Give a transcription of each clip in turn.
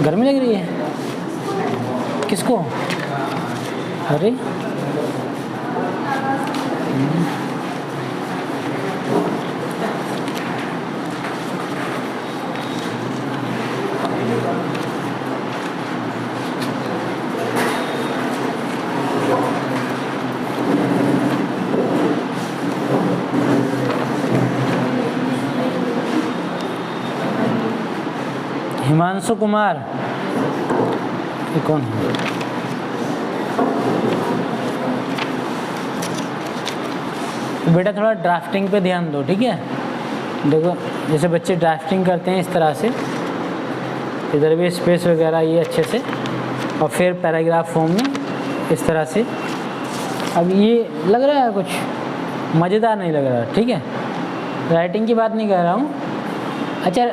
गर्मी लग रही है किसको? अरे हिमांशु कुमार, ये कौन है? तो बेटा थोड़ा ड्राफ्टिंग पे ध्यान दो, ठीक है? देखो जैसे बच्चे ड्राफ्टिंग करते हैं इस तरह से, इधर भी स्पेस वगैरह ये अच्छे से, और फिर पैराग्राफ फॉर्म में इस तरह से। अब ये लग रहा है कुछ मज़ेदार नहीं लग रहा, ठीक है? राइटिंग की बात नहीं कर रहा हूँ। अच्छा,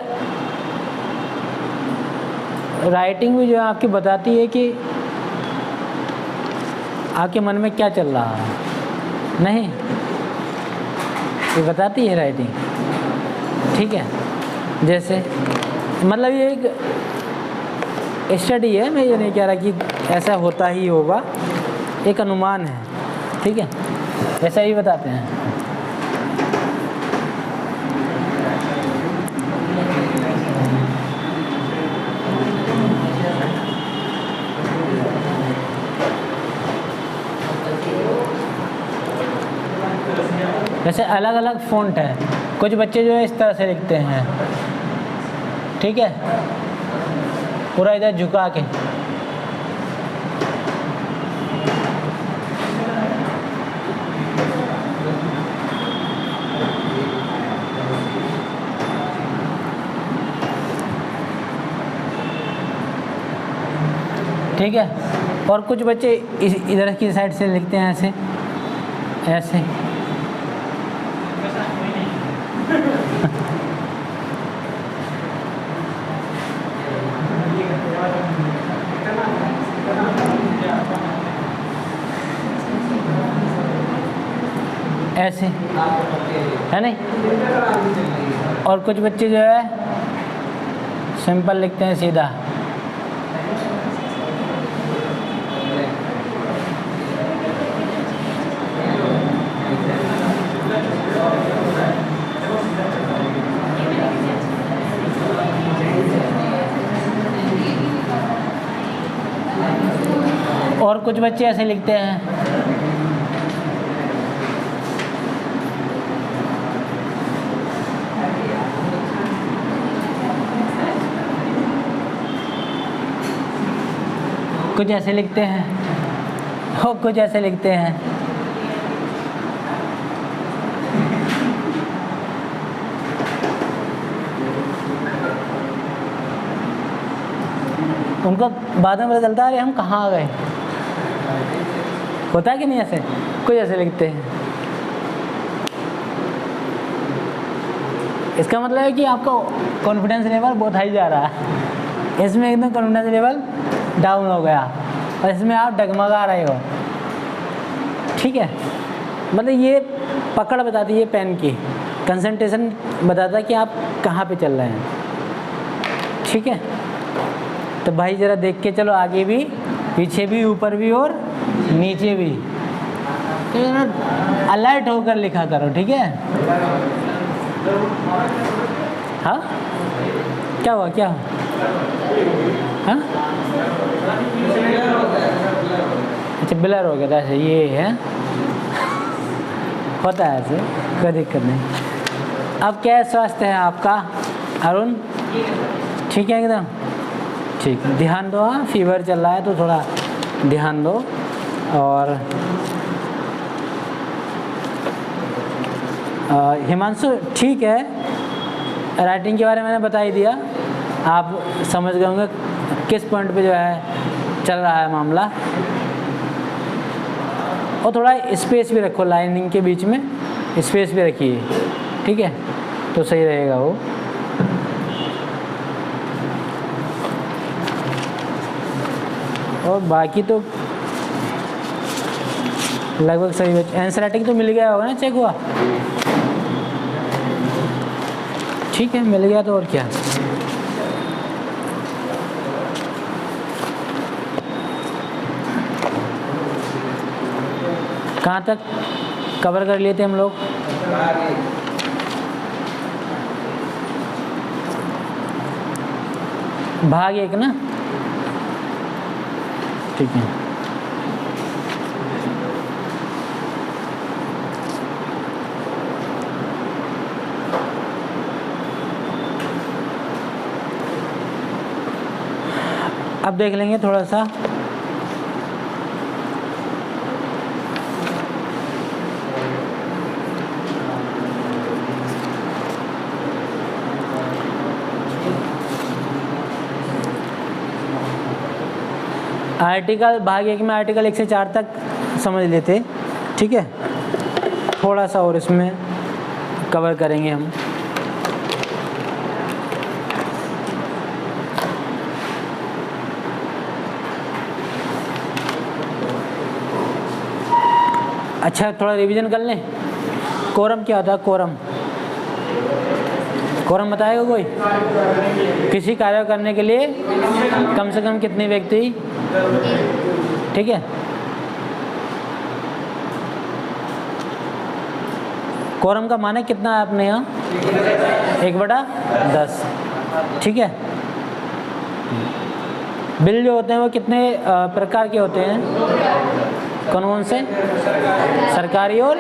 राइटिंग भी जो है आपकी बताती है कि आपके मन में क्या चल रहा है, नहीं? ये बताती है राइटिंग, ठीक है? जैसे मतलब ये एक स्टडी है, मैं ये नहीं कह रहा कि ऐसा होता ही होगा, एक अनुमान है, ठीक है? ऐसा ही बताते हैं। जैसे अलग अलग फ़ॉन्ट है, कुछ बच्चे जो है इस तरह से लिखते हैं, ठीक है? पूरा इधर झुका के। ठीक है? और कुछ बच्चे इधर की साइड से लिखते हैं ऐसे ऐसे। ऐसे है नहीं? और कुछ बच्चे जो है सिंपल लिखते हैं सीधा। और कुछ बच्चे ऐसे लिखते हैं। कुछ ऐसे लिखते हैं और कुछ ऐसे लिखते हैं। उनको बाद में पता चलता है अरे हम कहाँ आ गए। होता है कि नहीं? ऐसे कुछ ऐसे लिखते हैं। इसका मतलब है कि आपका कॉन्फिडेंस लेवल बहुत हाई जा रहा है, इसमें एकदम कॉन्फिडेंस लेवल डाउन हो गया और इसमें आप डगमगा रहे हो, ठीक है? मतलब ये पकड़ बताती है पेन की, कंसंट्रेशन बताता है कि आप कहाँ पे चल रहे हैं, ठीक है? तो भाई ज़रा देख के चलो, आगे भी पीछे भी ऊपर भी और नीचे भी, तो अलर्ट होकर लिखा करो, ठीक है? हाँ क्या हुआ? क्या हुआ? हाँ अच्छा ब्लर हो गया था, ऐसे ये है, होता है ऐसे, कोई दिक्कत नहीं। अब क्या स्वास्थ्य है आपका अरुण? ठीक है एकदम? ठीक, ध्यान दो। हाँ फीवर चल रहा है तो थोड़ा ध्यान दो। और हिमांशु ठीक है, राइटिंग के बारे में मैंने बता ही दिया, आप समझ गए होंगे किस पॉइंट पे जो है चल रहा है मामला। और थोड़ा स्पेस भी रखो, लाइनिंग के बीच में स्पेस भी रखिए, ठीक है? तो सही रहेगा वो। और बाकी तो लगभग सही बच्चे, आंसर राइटिंग तो मिल गया होगा ना, चेक हुआ? ठीक है, मिल गया तो और क्या। कहाँ तक कवर कर लिए थे हम लोग? भाग 1 ना, ठीक है। अब देख लेंगे थोड़ा सा आर्टिकल भाग 1 में आर्टिकल 1 से 4 तक समझ लेते, ठीक है। थोड़ा सा और इसमें कवर करेंगे हम। अच्छा, थोड़ा रिवीजन कर लें। कोरम क्या होता है? कोरम बताएगा कोई? किसी कार्य करने के लिए कम से कम कितने व्यक्ति, ठीक है। कोरम का माने कितना है अपने यहाँ? 1/10, ठीक है। बिल जो होते हैं वो कितने प्रकार के होते हैं? कौन से? सरकारी और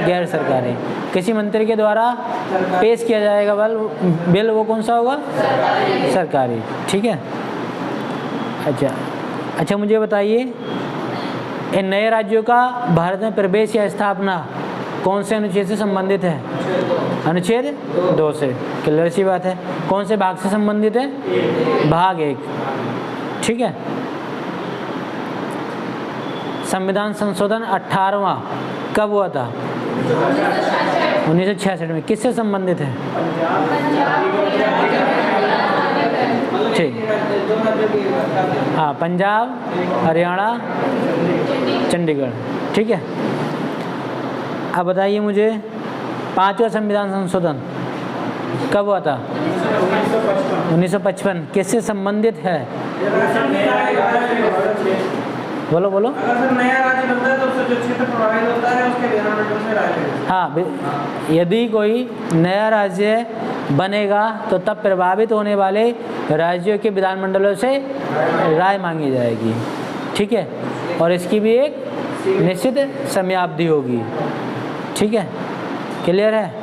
गैर सरकारी। किसी मंत्री के द्वारा पेश किया जाएगा बिल, वो कौन सा होगा? सरकारी, ठीक है। अच्छा, मुझे बताइए, इन नए राज्यों का भारत में प्रवेश या स्थापना कौन से अनुच्छेद से संबंधित है? अनुच्छेद 2 से। क्लियर सी बात है। कौन से भाग से संबंधित है? भाग 1, ठीक है। संविधान संशोधन 18वां कब हुआ था? 1966 में। किससे संबंधित है? ठीक, हाँ, पंजाब, हरियाणा, चंडीगढ़, ठीक है। अब बताइए मुझे, 5वां संविधान संशोधन कब हुआ था? 1955। किससे संबंधित है? बोलो। अगर सर नया राज्य बनता है तो उससे जो क्षेत्र प्रभावित होता है उसके विधानमंडल से राय लेगा। हाँ, यदि कोई नया राज्य बनेगा तो तब प्रभावित होने वाले राज्यों के विधानमंडलों से राय मांगी जाएगी, ठीक है। और इसकी भी एक निश्चित समयावधि होगी, ठीक है। क्लियर है?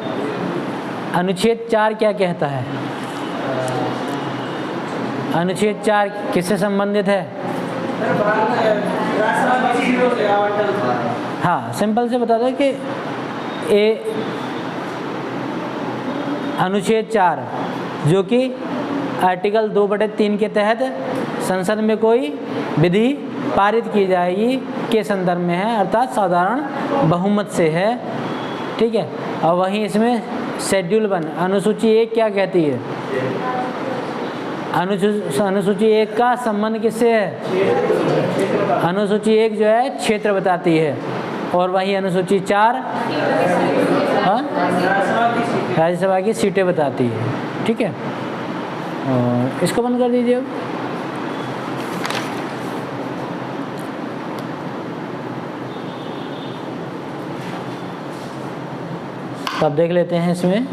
अनुच्छेद 4 क्या कहता है? अनुच्छेद 4 किससे संबंधित है? हाँ, सिंपल से बता दो कि अनुच्छेद 4 जो कि आर्टिकल 2/3 के तहत संसद में कोई विधि पारित की जाएगी के संदर्भ में है, अर्थात साधारण बहुमत से है, ठीक है। और वहीं इसमें शेड्यूल 1 अनुसूची 1 क्या कहती है? अनुसूची 1 का संबंध किससे है? अनुसूची 1 जो है क्षेत्र बताती है, और वही अनुसूची 4 राज्यसभा की सीटें बताती है, ठीक है। और इसको बंद कर दीजिए। तो अब देख लेते हैं, इसमें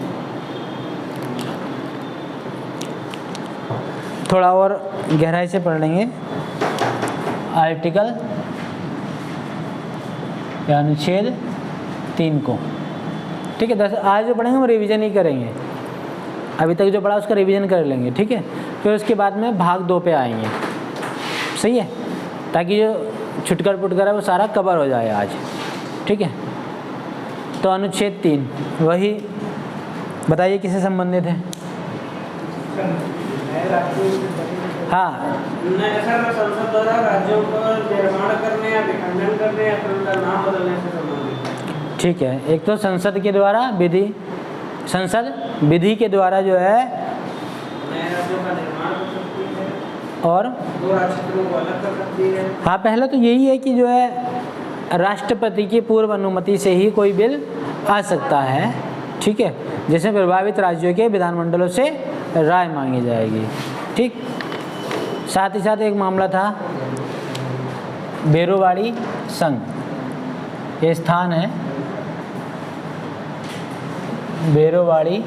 थोड़ा और गहराई से पढ़ लेंगे आर्टिकल या अनुच्छेद 3 को, ठीक है। आज जो पढ़ेंगे वो रिवीजन ही करेंगे, अभी तक जो पढ़ा उसका रिवीजन कर लेंगे, ठीक है। फिर उसके बाद में भाग 2 पे आएंगे, सही है, ताकि जो छुटकर पुटकर है वो सारा कवर हो जाए आज, ठीक है। तो अनुच्छेद 3 वही बताइए किससे संबंधित है? हाँ, संसद द्वारा राज्यों को निर्माण करने या विखंडन करने या फिर उनका नाम बदलने से संबंधित, ठीक है। एक तो संसद के द्वारा संसद विधि के द्वारा जो है नए राज्यों का निर्माण कर सकती है और 2 राज्यों को अलग कर सकती है। हाँ, पहले तो यही है कि जो है राष्ट्रपति की पूर्व अनुमति से ही कोई बिल आ सकता है, ठीक है, जिसमें प्रभावित राज्यों के विधानमंडलों से राय मांगी जाएगी, ठीक। साथ ही साथ एक मामला था बेरोवाड़ी संघ, ये स्थान है बेरोवाड़ी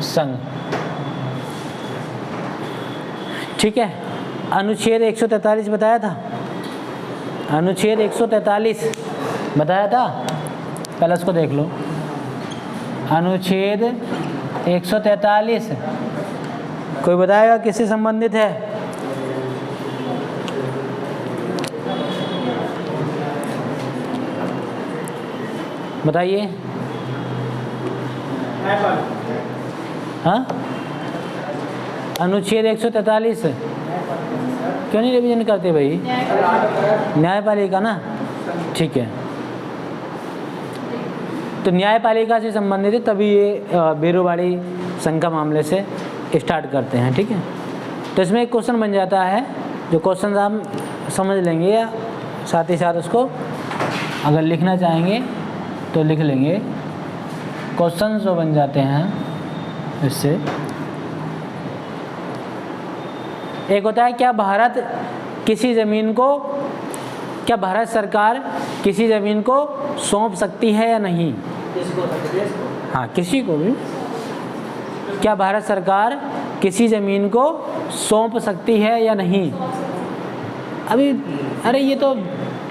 संघ। ठीक है, अनुच्छेद 143 बताया था, अनुच्छेद 143 बताया था, पहले उसको देख लो। अनुच्छेद 143 कोई बताएगा किससे संबंधित है? बताइए। हाँ, अनुच्छेद 143 क्यों नहीं रिवीजन करते भाई? न्यायपालिका ना, ठीक है। तो न्यायपालिका से संबंधित है, तभी ये बेरोवाड़ी संघ का मामले से स्टार्ट करते हैं। ठीक है, तो इसमें एक क्वेश्चन बन जाता है, जो क्वेश्चन आप समझ लेंगे या साथ ही साथ उसको अगर लिखना चाहेंगे तो लिख लेंगे। क्वेश्चन जो बन जाते हैं इससे, एक होता है क्या भारत किसी ज़मीन को, क्या भारत सरकार किसी ज़मीन को सौंप सकती है या नहीं? हाँ, किसी को भी। क्या भारत सरकार किसी ज़मीन को सौंप सकती है या नहीं? अभी अरे ये तो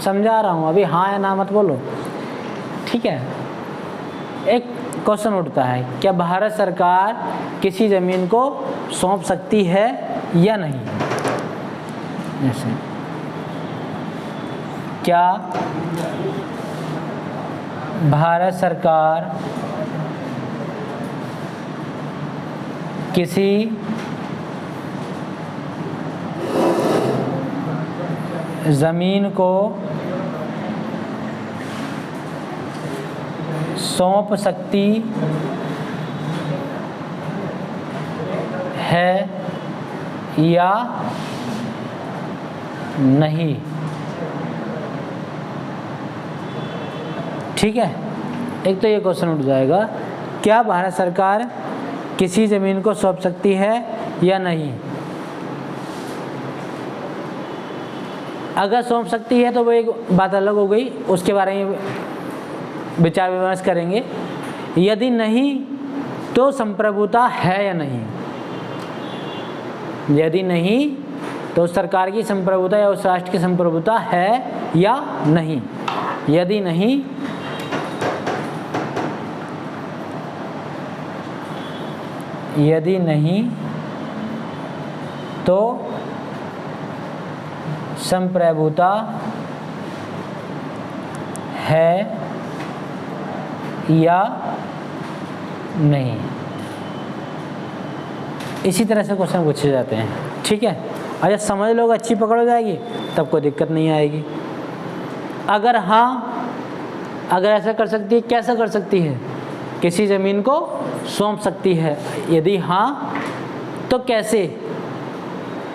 समझा रहा हूँ, अभी हाँ या ना मत बोलो। ठीक है, एक क्वेश्चन उठता है, क्या भारत सरकार किसी ज़मीन को सौंप सकती है या नहीं? जैसे क्या भारत सरकार किसी ज़मीन को सौंप सकती है या नहीं? ठीक है, एक तो ये क्वेश्चन उठ जाएगा, क्या भारत सरकार किसी ज़मीन को सौंप सकती है या नहीं? अगर सौंप सकती है तो वो एक बात अलग हो गई, उसके बारे में विचार विमर्श करेंगे। यदि नहीं तो संप्रभुता है या नहीं? यदि नहीं तो सरकार की संप्रभुता या उस राष्ट्र की संप्रभुता है या नहीं? यदि नहीं तो संप्रभुता है या नहीं? इसी तरह से क्वेश्चन पूछे जाते हैं। ठीक है, अगर समझ लोग अच्छी पकड़ हो जाएगी तब कोई दिक्कत नहीं आएगी। अगर हाँ, अगर ऐसा कर सकती है, कैसा कर सकती है? किसी ज़मीन को सौंप सकती है, यदि हाँ तो कैसे?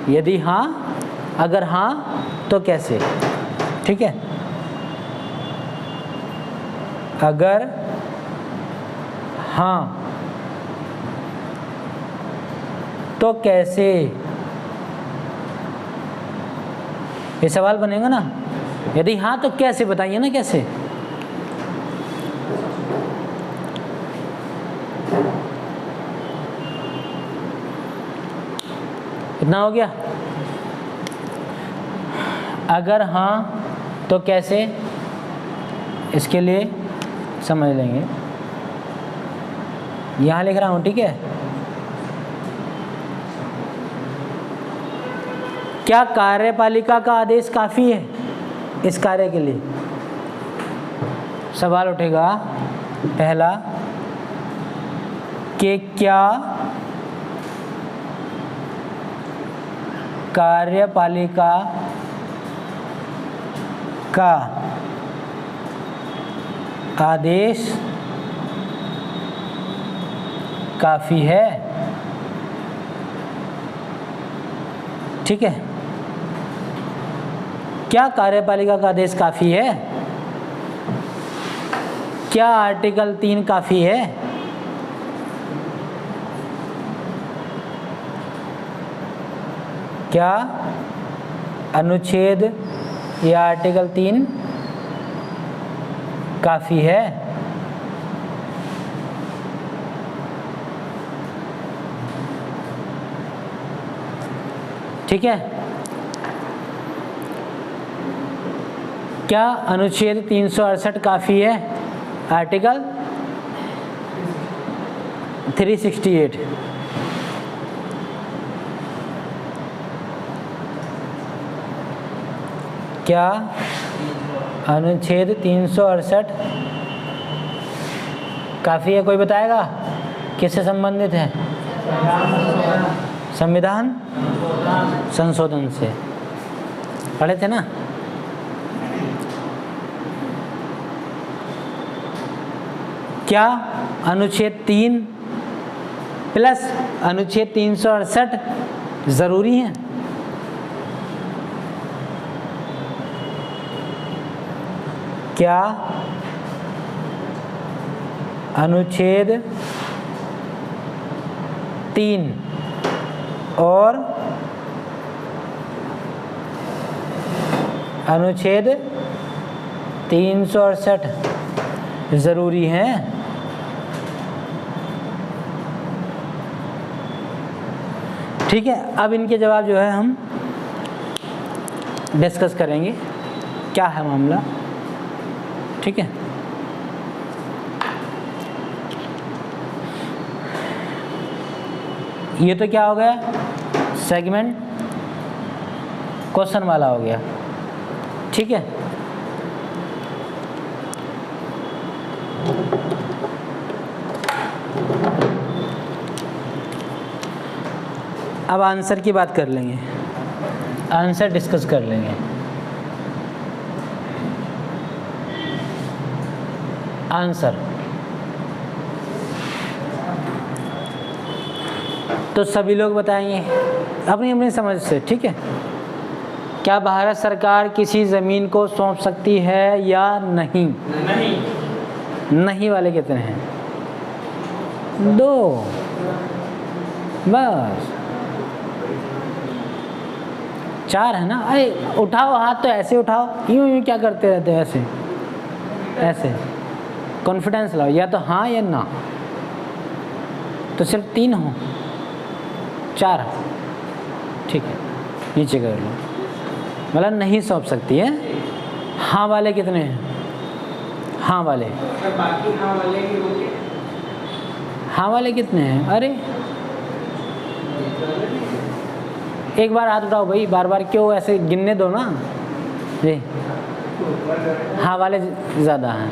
यदि हाँ, अगर हाँ तो कैसे? ठीक है, अगर हाँ तो कैसे, ये सवाल बनेगा ना। यदि हाँ तो कैसे, बताइए ना कैसे। कितना हो गया? अगर हाँ तो कैसे, इसके लिए समझ लेंगे, यहाँ लिख रहा हूँ। ठीक है, क्या कार्यपालिका का आदेश काफ़ी है इस कार्य के लिए? सवाल उठेगा पहला कि क्या कार्यपालिका का आदेश काफ़ी है? ठीक है, क्या कार्यपालिका का आदेश काफ़ी है? क्या आर्टिकल 3 काफ़ी है? क्या अनुच्छेद या आर्टिकल 3 काफ़ी है। ठीक है, क्या अनुच्छेद 368 काफ़ी है? आर्टिकल 368। क्या अनुच्छेद 368 काफ़ी है? कोई बताएगा किससे संबंधित है? संविधान संशोधन से पढ़े थे ना। क्या अनुच्छेद 3 प्लस अनुच्छेद 368 ज़रूरी है? क्या अनुच्छेद 3 और अनुच्छेद 368 ज़रूरी हैं? ठीक है, अब इनके जवाब जो है हम डिस्कस करेंगे, क्या है मामला। ठीक है, ये तो क्या हो गया, सेगमेंट क्वेश्चन वाला हो गया। ठीक है, अब आंसर की बात कर लेंगे, आंसर डिस्कस कर लेंगे। आंसर तो सभी लोग बताएंगे अपनी अपनी समझ से। ठीक है, क्या भारत सरकार किसी ज़मीन को सौंप सकती है या नहीं? नहीं वाले कितने हैं? 2, बस 4 है ना। अरे उठाओ हाथ, तो ऐसे उठाओ, यूं क्या करते रहते हो? ऐसे ऐसे कॉन्फिडेंस लाओ, या तो हाँ या ना। तो सिर्फ 3 हो, 4। ठीक है, नीचे कर लो, मतलब नहीं सौंप सकती है। हाँ वाले कितने हैं? हाँ वाले, बाकी हाँ वाले की होंगे। हाँ वाले कितने हैं? अरे एक बार हाथ उठाओ भाई, बार बार क्यों ऐसे? गिनने दो ना जी। हाँ वाले ज़्यादा हैं।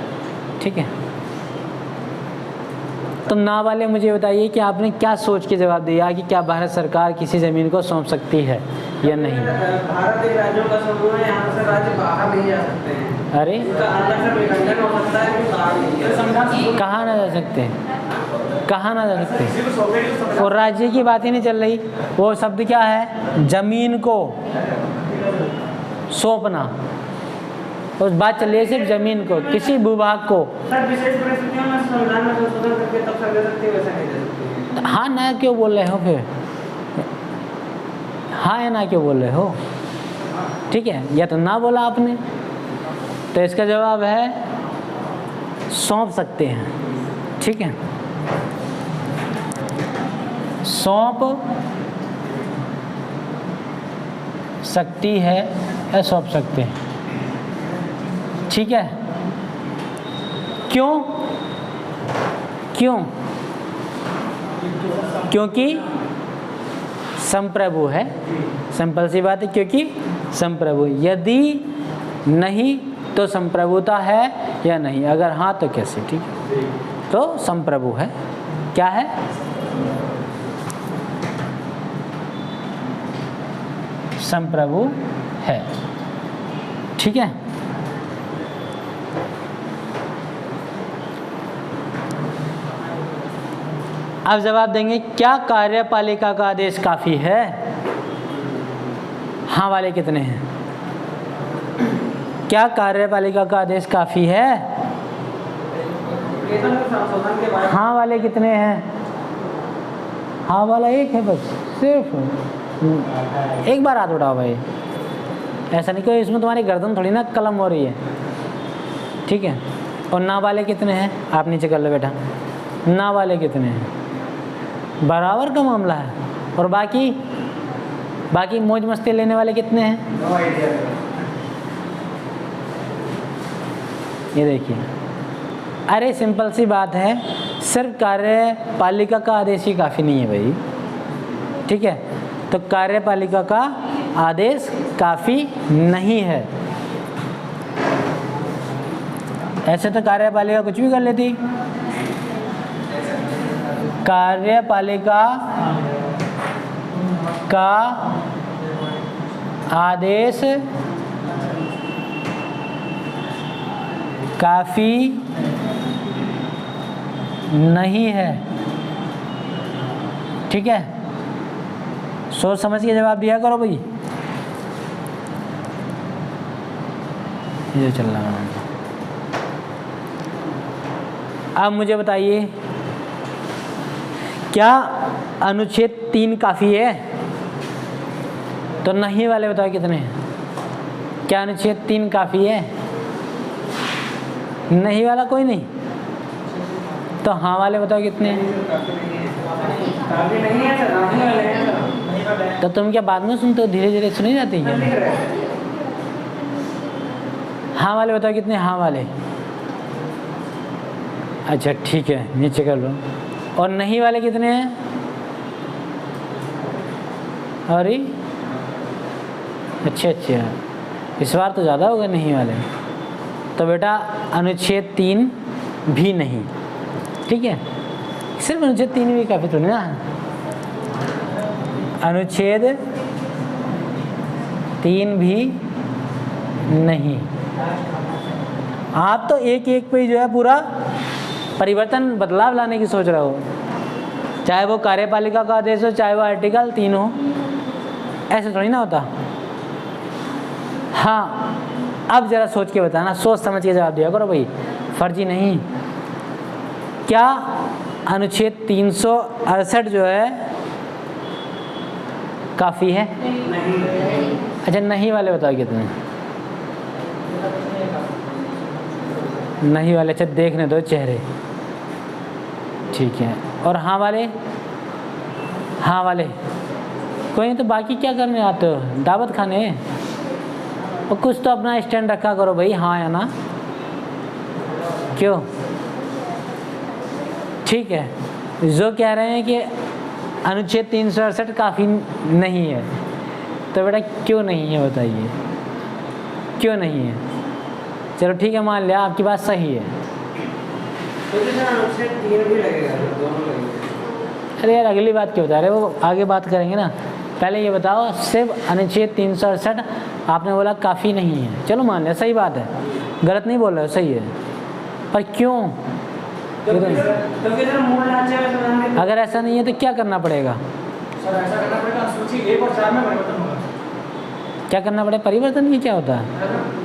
ठीक है, तो ना वाले मुझे बताइए कि आपने क्या सोच के जवाब दिया कि क्या भारत सरकार किसी ज़मीन को सौंप सकती है या नहीं? भारत एक राज्यों का समूह है, यहाँ से राज्य बाहर नहीं जा सकते हैं। अरे इसका अंदर से विखंडन हो सकता है कि बाहर नहीं जा सकते। कहाँ ना जा सकते? कहाँ ना जा सकते? और राज्य की बात ही नहीं चल रही। वो शब्द क्या है? जमीन को सौंपना। उस बात चल रही है सिर्फ जमीन को, किसी भूभाग को। सर विशेष परिस्थितियों में संविधान में संशोधन करके तब कर दे सकते हैं, वैसा नहीं दे सकते। हाँ ना क्यों बोल रहे हो फिर? हाँ या ना क्यों बोल रहे हो? ठीक है, या तो ना बोला आपने, तो इसका जवाब है सौंप सकते हैं। ठीक है, सौंप सकती है या सौंप सकते हैं। ठीक है, क्यों? क्यों? क्योंकि संप्रभु है। सिंपल सी बात है, क्योंकि संप्रभु। यदि नहीं तो संप्रभुता है या नहीं? अगर हाँ तो कैसे? ठीक है, तो संप्रभु है। क्या है? संप्रभु है। ठीक है, अब जवाब देंगे क्या कार्यपालिका का आदेश काफ़ी है? हाँ वाले कितने हैं? क्या कार्यपालिका का आदेश काफ़ी है? हाँ वाले कितने हैं? हाँ वाला एक है बस, सिर्फ एक बार हाथ उठाओ भाई। ऐसा नहीं, कोई इसमें तुम्हारी गर्दन थोड़ी ना कलम हो रही है। ठीक है, और ना वाले कितने हैं आप नीचे कर लो बेटा, ना वाले कितने हैं, बराबर का मामला है। और बाकी मौज मस्ती लेने वाले कितने हैं, नो आइडिया। ये देखिए, अरे सिंपल सी बात है, सिर्फ कार्यपालिका का आदेश ही काफ़ी नहीं है भाई, ठीक है। तो कार्यपालिका का आदेश काफ़ी नहीं है। ऐसे तो कार्यपालिका कुछ भी कर लेती, कार्यपालिका का आदेश काफ़ी नहीं है, ठीक है। सोच समझ के जवाब दिया करो भाई। ये चल रहा है। अब मुझे बताइए, क्या अनुच्छेद 3 काफ़ी है? तो नहीं वाले बताओ कितने हैं। क्या अनुच्छेद 3 काफ़ी है? नहीं वाला कोई नहीं, तो हाँ वाले बताओ कितने हैं। काफी नहीं है सर, नहीं वाले हैं सर। तो तुम क्या बाद में सुनते हो, धीरे धीरे सुनी जाती है क्या? हाँ वाले बताओ कितने, हाँ वाले। अच्छा ठीक है, नीचे कर लो। और नहीं वाले कितने हैं? अरे अच्छा, इस बार तो ज़्यादा होगा नहीं वाले। तो बेटा अनुच्छेद 3 भी नहीं, ठीक है। सिर्फ अनुच्छेद 3 भी काफ़ी थोड़ी ना, अनुच्छेद 3 भी नहीं। आप तो एक पे जो है पूरा परिवर्तन बदलाव लाने की सोच रहे हो, चाहे वो कार्यपालिका का आदेश हो, चाहे वो आर्टिकल 3 हो, ऐसे थोड़ी ना होता। हाँ, अब जरा सोच के बताना, सोच समझ के जवाब दिया करो भाई, फर्जी नहीं। क्या अनुच्छेद 368 जो है काफ़ी है? नहीं। अच्छा नहीं वाले बताओ कितने। नहीं वाले, अच्छा देखने दो चेहरे, ठीक है। और हाँ वाले, हाँ वाले कोई नहीं। तो बाकी क्या करने आते हो, दावत खाने? और कुछ तो अपना स्टैंड रखा करो भाई, हाँ या ना, क्यों? ठीक है, जो कह रहे हैं कि अनुच्छेद 368 काफ़ी नहीं है, तो बेटा क्यों नहीं है बताइए, क्यों नहीं है? चलो ठीक है, मान लिया आपकी बात सही है। तो सर अनुच्छेद 3 भी लगेगा, दोनों लगेगा। अरे यार अगली बात क्यों बता रहे हो, वो आगे बात करेंगे ना। पहले ये बताओ, सिर्फ अनुच्छेद 368 आपने बोला काफ़ी नहीं है, चलो मान लिया, सही बात है, गलत नहीं बोल रहे हो, सही है। पर क्यों? तो फिर मूल ढांचे में सुनाएंगे। अगर ऐसा नहीं है तो क्या करना पड़ेगा? सर ऐसा करना पड़ेगा, सूची 1 और 4 में परिवर्तन होगा। क्या करना पड़ेगा? परिवर्तन, ये क्या होता है?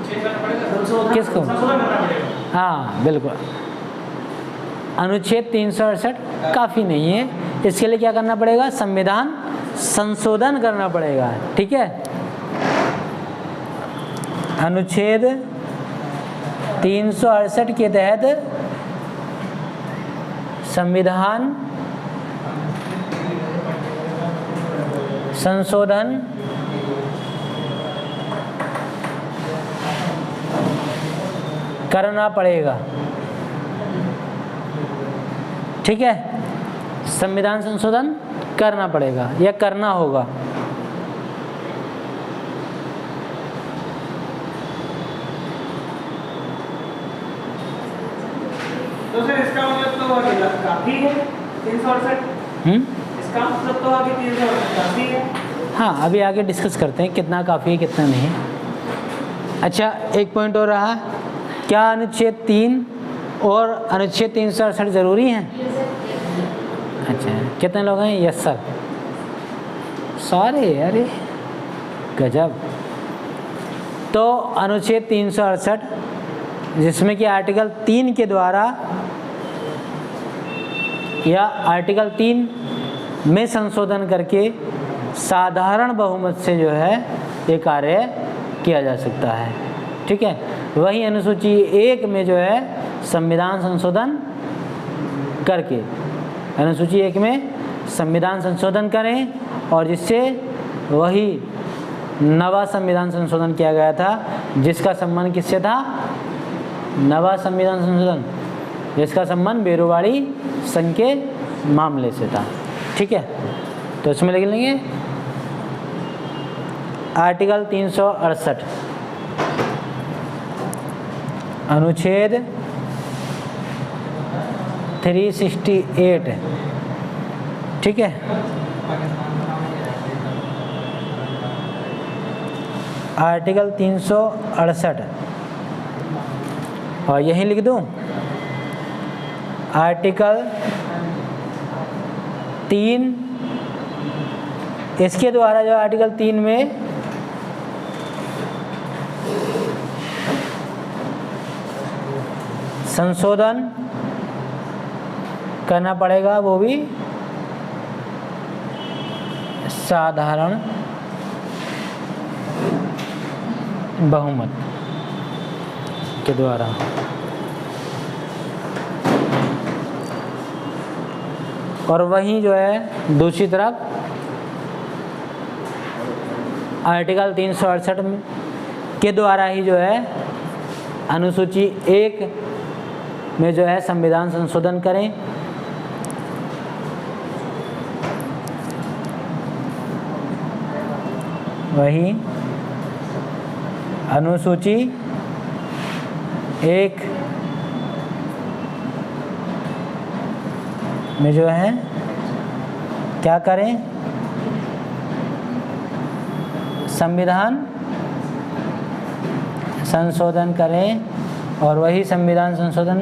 चेंज करना पड़ेगा, किसको? संशोधन करना पड़ेगा। हाँ बिल्कुल, अनुच्छेद 368 काफ़ी नहीं है, इसके लिए क्या करना पड़ेगा? संविधान संशोधन करना पड़ेगा, ठीक है। अनुच्छेद 368 के तहत संविधान संशोधन करना पड़ेगा, ठीक है। संविधान संशोधन करना पड़ेगा या करना होगा। तो सर इसका मतलब तो हुआ काफी है 368। इसका मतलब तो हुआ कि 368 काफी है। हाँ, अभी आगे डिस्कस करते हैं कितना काफ़ी है कितना नहीं। अच्छा, एक पॉइंट और रहा, क्या अनुच्छेद 3 और अनुच्छेद 368 ज़रूरी हैं? अच्छा, कितने लोग हैं? यस सर, सारे, अरे गजब। तो अनुच्छेद 368 जिसमें कि आर्टिकल 3 के द्वारा या आर्टिकल 3 में संशोधन करके साधारण बहुमत से जो है ये कार्य किया जा सकता है, ठीक है। वही अनुसूची 1 में जो है संविधान संशोधन करके, अनुसूची 1 में संविधान संशोधन करें और जिससे वही नवा संविधान संशोधन किया गया था जिसका संबंध किससे था, नवा संविधान संशोधन जिसका संबंध बेरोवाड़ी संघ के मामले से था। ठीक है, तो इसमें लिख लेंगे आर्टिकल 368 अनुच्छेद 368। ठीक है, आर्टिकल 368 और यहीं लिख दूं आर्टिकल 3, इसके द्वारा जो आर्टिकल 3 में संशोधन करना पड़ेगा, वो भी साधारण बहुमत के द्वारा। और वहीं जो है दूसरी तरफ आर्टिकल 368 के द्वारा ही जो है अनुसूची 1 में जो है संविधान संशोधन करें। वही अनुसूची 1 में जो है क्या करें, संविधान संशोधन करें। और वही संविधान संशोधन,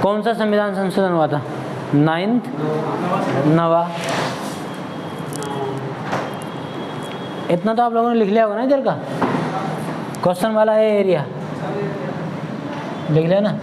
कौन सा संविधान संशोधन हुआ था, 9th नवा। इतना तो आप लोगों ने लिख लिया होगा ना, इधर का क्वेश्चन वाला है एरिया लिख लिया ना।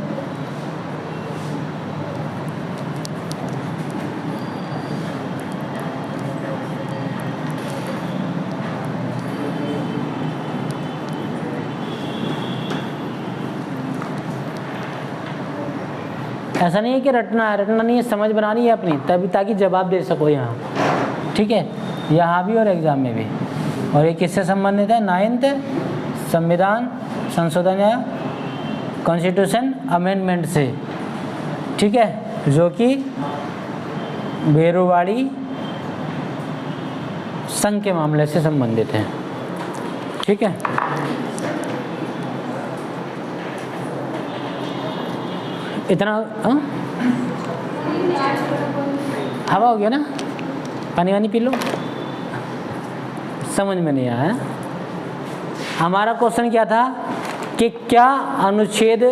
ऐसा नहीं है कि रटना नहीं है, समझ बनानी है अपनी, तभी ताकि जवाब दे सको यहाँ। ठीक है, यहाँ भी और एग्ज़ाम में भी। और ये किससे संबंधित है, 9th संविधान संशोधन या कॉन्स्टिट्यूशन अमेंडमेंट से। ठीक है, जो कि बेरोवाड़ी संघ के मामले से संबंधित है। ठीक है, इतना हवा हो गया ना, पानी वानी पी लो। समझ में नहीं आया। हमारा क्वेश्चन क्या था कि क्या अनुच्छेद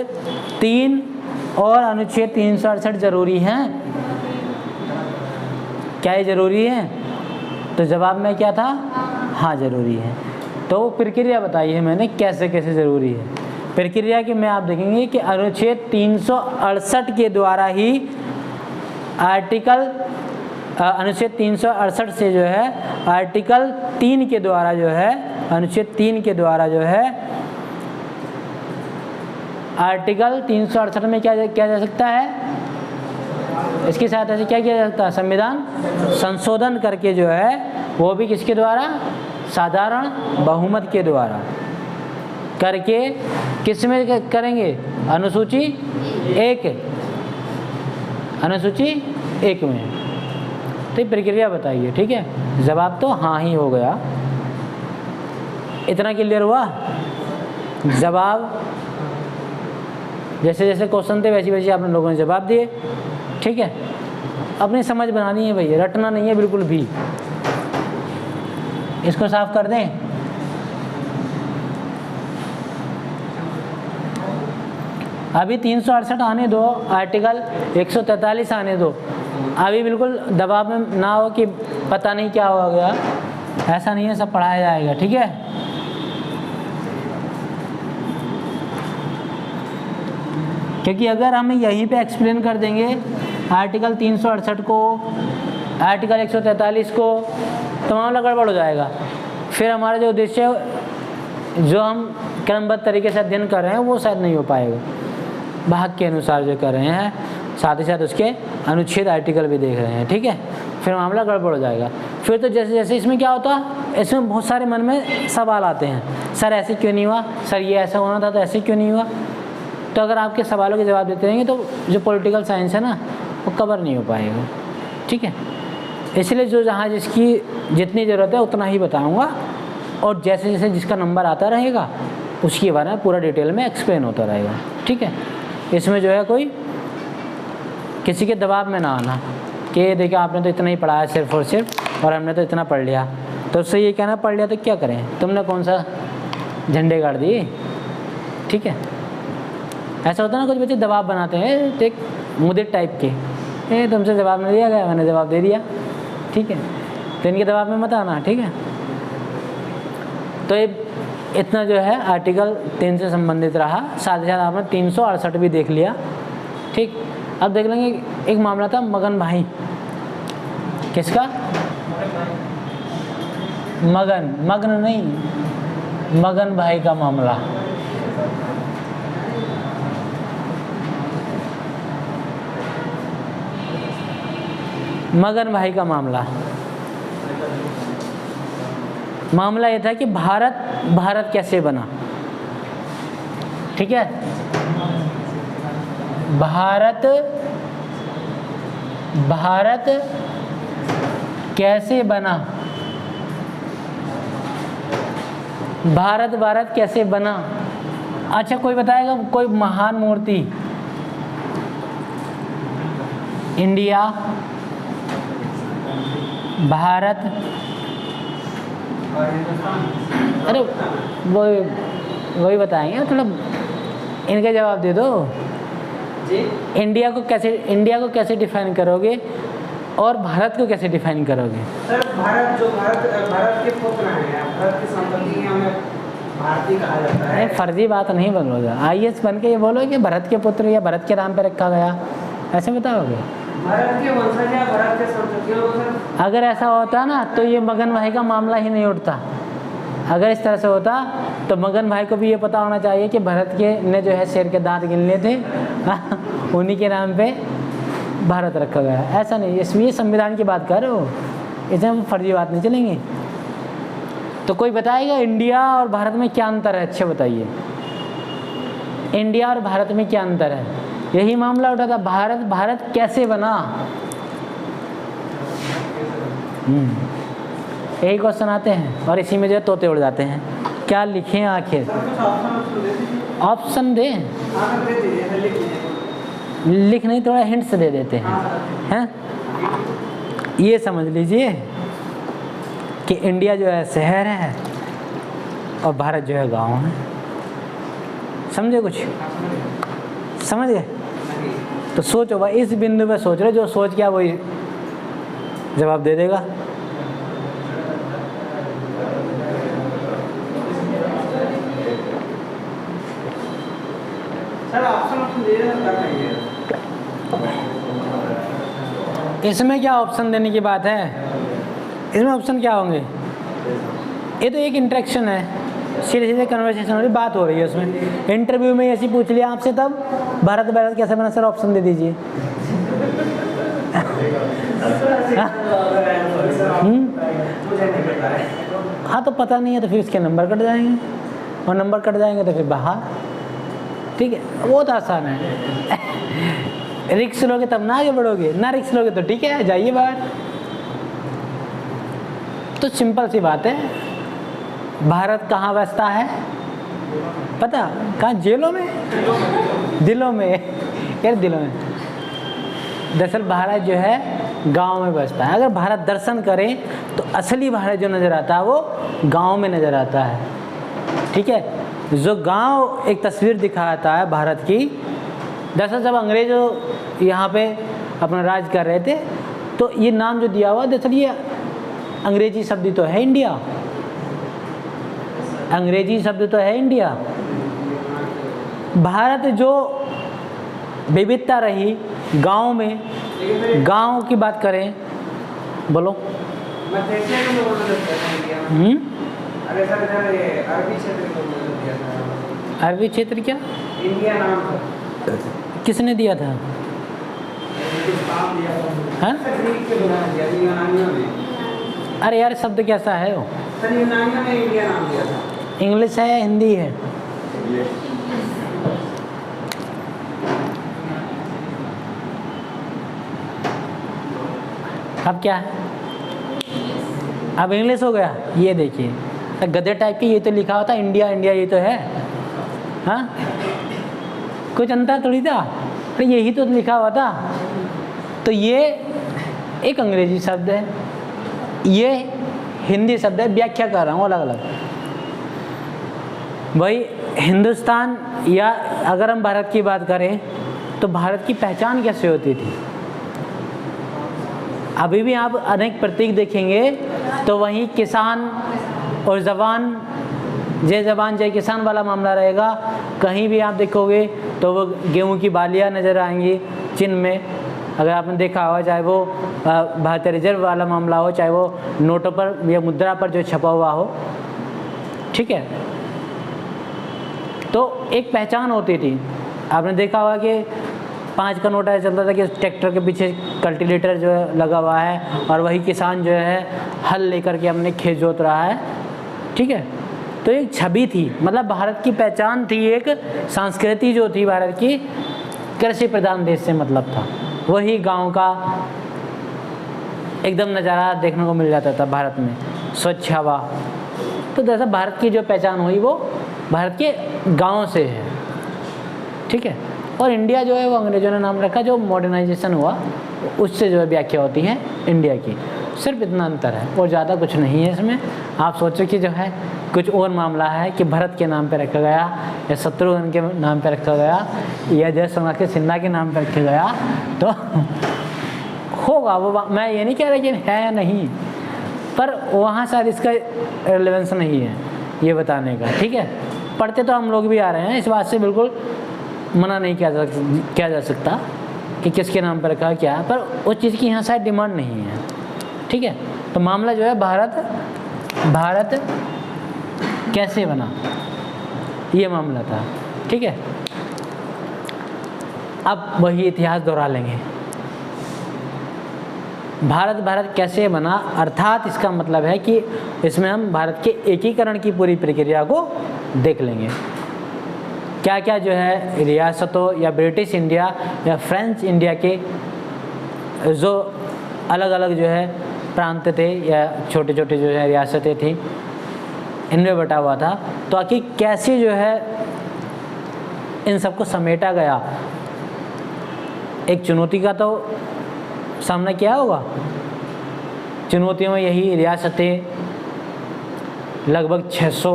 3 और अनुच्छेद 368 जरूरी हैं, क्या ये जरूरी है? तो जवाब में क्या था, हाँ जरूरी है। तो प्रक्रिया बताई है मैंने कैसे कैसे जरूरी है। प्रक्रिया के में आप देखेंगे कि अनुच्छेद 368 के द्वारा ही अनुच्छेद 368 से जो है आर्टिकल 3 के द्वारा जो है, अनुच्छेद 3 के द्वारा जो है आर्टिकल 368 में क्या किया जा सकता है, इसकी सहायता से क्या किया जा सकता है, संविधान संशोधन करके जो है, वो भी किसके द्वारा, साधारण बहुमत के द्वारा करके। किस में करेंगे, अनुसूची 1 में। तो प्रक्रिया बताइए। ठीक है, जवाब तो हाँ ही हो गया। इतना क्लियर हुआ। जवाब जैसे जैसे क्वेश्चन थे वैसे वैसे आप लोगों ने जवाब दिए। ठीक है, अपनी समझ बनानी है भैया, रटना नहीं है बिल्कुल भी। इसको साफ कर दें। अभी 368 आने दो, आर्टिकल 143 आने दो। अभी बिल्कुल दबाव में ना हो कि पता नहीं क्या हो गया, ऐसा नहीं है, सब पढ़ाया जाएगा। ठीक है, क्योंकि अगर हम यहीं पे एक्सप्लेन कर देंगे आर्टिकल 368 को, आर्टिकल 143 को, तो मामला गड़बड़ हो जाएगा। फिर हमारा जो उद्देश्य है जो हम क्रमबद्ध तरीके से अध्ययन कर रहे हैं वो शायद नहीं हो पाएगा। भाग के अनुसार जो कर रहे हैं, साथ ही साथ उसके अनुच्छेद आर्टिकल भी देख रहे हैं, ठीक है, फिर मामला गड़बड़ हो जाएगा। फिर तो जैसे जैसे इसमें क्या होता है, इसमें बहुत सारे मन में सवाल आते हैं, सर ऐसे क्यों नहीं हुआ, सर ये ऐसा होना था तो ऐसे क्यों नहीं हुआ। तो अगर आपके सवालों के जवाब देते रहेंगे तो जो पॉलिटिकल साइंस है ना वो कवर नहीं हो पाएगा, ठीक है। इसलिए जो जहाँ जिसकी जितनी ज़रूरत है उतना ही बताऊँगा, और जैसे जैसे जिसका नंबर आता रहेगा उसके बारे में पूरा डिटेल में एक्सप्लेन होता रहेगा, ठीक है। इसमें जो है कोई किसी के दबाव में ना आना कि देखिए आपने तो इतना ही पढ़ा है सिर्फ और सिर्फ, और हमने तो इतना पढ़ लिया, तो उससे ये कहना पढ़ लिया तो क्या करें, तुमने कौन सा झंडे गाड़ दिए, ठीक है। ऐसा होता है ना, कुछ बच्चे दबाव बनाते हैं तो एक मुदित टाइप के, तुमसे जवाब नहीं दिया गया, मैंने जवाब दे दिया, ठीक है, तो इनके दबाव में मत आना, ठीक है। तो ये इतना जो है आर्टिकल 3 से संबंधित रहा, साथ ही साथ आपने 368 भी देख लिया, ठीक। अब देख लेंगे एक मामला था मगन भाई, किसका, मगन नहीं, मगन भाई का मामला। मगन भाई का मामला ये था कि भारत कैसे बना, ठीक है। भारत कैसे बना, भारत कैसे बना। अच्छा कोई बताएगा कोई महान मूर्ति, इंडिया, भारत, अरे वही बताएंगे, मतलब इनका जवाब दे दो। इंडिया को कैसे डिफाइन करोगे और भारत को कैसे डिफाइन करोगे। सर भारत के पुत्र हैं, भारत की संपत्ति हमें भारतीय कहा जाता है। फर्जी बात नहीं बोलोगे, IAS बन के ये बोलोगे कि भारत के पुत्र या भारत के नाम पे रखा गया, ऐसे बताओगे। भारत के वंशज या भारत के संततियों। अगर ऐसा होता ना तो ये मगन भाई का मामला ही नहीं उठता। अगर इस तरह से होता तो मगन भाई को भी ये पता होना चाहिए कि भरत के ने जो है शेर के दांत गिनने थे उन्हीं के नाम पे भारत रखा गया। ऐसा नहीं, इसमें संविधान की बात कर रहे हो, इसमें फर्जी बात नहीं चलेंगी। तो कोई बताएगा इंडिया और भारत में क्या अंतर है, अच्छे बताइए। इंडिया और भारत में क्या अंतर है, यही मामला उठा था। भारत कैसे बना, यही क्वेश्चन आते हैं और इसी में जो है तोते उड़ जाते हैं। क्या लिखें आखिर, ऑप्शन दें, लिख नहीं थोड़ा हिंट्स दे देते हैं। ये समझ लीजिए कि इंडिया जो है शहर है और भारत जो है गांव है। समझे, कुछ समझ गए? तो सोचो भाई, इस बिंदु पे सोच रहे, जो सोच गया वही जवाब दे देगा। सर ऑप्शन दे रहे हैं, इसमें क्या ऑप्शन देने की बात है, इसमें ऑप्शन क्या होंगे? ये तो एक इंटरेक्शन है, सीधे सीधे कन्वर्सेशन हो रही, बात हो रही है उसमें। इंटरव्यू में ऐसी पूछ लिया आपसे, तब भारत कैसे बना, सर ऑप्शन दे दीजिए। हाँ तो पता नहीं है तो फिर इसके नंबर कट जाएंगे, और नंबर कट जाएंगे तो फिर बाहर। ठीक है, वो तो आसान है। रिक्स लोगे तब ना आगे बढ़ोगे, ना रिक्स लोगे तो ठीक है जाइए बाहर। तो सिंपल सी बात है, भारत कहाँ बसता है पता? कहाँ? जेलों में, दिलों में यार, दिलों में। दरअसल भारत जो है गांव में बसता है। अगर भारत दर्शन करें तो असली भारत जो नज़र आता है वो गांव में नज़र आता है। ठीक है, जो गांव एक तस्वीर दिखाता है भारत की। दरअसल जब अंग्रेज़ यहाँ पे अपना राज कर रहे थे तो ये नाम जो दिया हुआ, दरअसल ये अंग्रेजी शब्द तो है इंडिया, अंग्रेजी शब्द तो है इंडिया। भारत जो विविधता रही गांव में, गांव की बात करें, बोलो। अरे सर इधर ये अरबी क्षेत्र को दिया था। अरबी क्षेत्र क्या? इंडिया नाम था। किसने दिया था? हाँ? सर ग्रीक के लोगों ने दिया, यूनानियों ने। अरे यार शब्द कैसा है वो? सर यूनानियों ने इंडिया नाम दिया था। इंग्लिश है या हिंदी है? अब क्या है? अब इंग्लिश हो गया। ये देखिए गधे टाइप की ये तो लिखा होता इंडिया इंडिया, ये तो है। हाँ कुछ अंतर थोड़ी था, तो यही तो लिखा हुआ था। तो ये एक अंग्रेजी शब्द है, ये हिंदी शब्द है, व्याख्या कर रहा हूँ अलग अलग। भाई हिंदुस्तान या अगर हम भारत की बात करें तो भारत की पहचान कैसे होती थी? अभी भी आप अनेक प्रतीक देखेंगे तो वहीं किसान और जवान, जय जवान जय किसान वाला मामला रहेगा। कहीं भी आप देखोगे तो वो गेहूं की बालियां नज़र आएंगी चिन्ह में, अगर आपने देखा हो, चाहे वो भारतीय रिजर्व वाला मामला हो, चाहे वो नोटों पर या मुद्रा पर जो छपा हुआ हो। ठीक है, तो एक पहचान होती थी। आपने देखा होगा कि 5 का नोट ऐसा चलता था कि ट्रैक्टर के पीछे कल्टीवेटर जो है लगा हुआ है और वही किसान जो है हल लेकर के अपने खेत जोत रहा है। ठीक है, तो एक छवि थी, मतलब भारत की पहचान थी, एक संस्कृति जो थी भारत की, कृषि प्रधान देश से मतलब था। वही गांव का एकदम नज़ारा देखने को मिल जाता था भारत में, स्वच्छ हवा। तो जैसा भारत की जो पहचान हुई वो भारत के गाँव से है। ठीक है, और इंडिया जो है वो अंग्रेजों ने नाम रखा, जो मॉडर्नाइजेशन हुआ उससे जो है व्याख्या होती है इंडिया की। सिर्फ इतना अंतर है और ज़्यादा कुछ नहीं है इसमें। आप सोचो कि जो है कुछ और मामला है कि भरत के नाम पे रखा गया या शत्रुघ्न के नाम पे रखा गया या जय सोमनाथ सिन्हा के नाम पे रखा गया तो होगा वो, मैं ये नहीं कह रहा कि है या नहीं, पर वहाँ शायद इसका रिलेवेंस नहीं है ये बताने का। ठीक है, पढ़ते तो हम लोग भी आ रहे हैं, इस बात से बिल्कुल मना नहीं किया जा सकता कि किसके नाम पर रखा क्या, पर उस चीज़ की यहाँ शायद डिमांड नहीं है। ठीक है, तो मामला जो है भारत कैसे बना, ये मामला था। ठीक है, अब वही इतिहास दोहरा लेंगे। भारत कैसे बना, अर्थात इसका मतलब है कि इसमें हम भारत के एकीकरण की पूरी प्रक्रिया को देख लेंगे। क्या क्या जो है रियासतों या ब्रिटिश इंडिया या फ्रेंच इंडिया के जो अलग अलग जो है प्रांत थे या छोटे छोटे जो है रियासतें थी, इनमें बटा हुआ था। तो आखिर कैसे जो है इन सबको समेटा गया, एक चुनौती का तो सामना किया होगा। चुनौतियों में यही रियासतें लगभग 600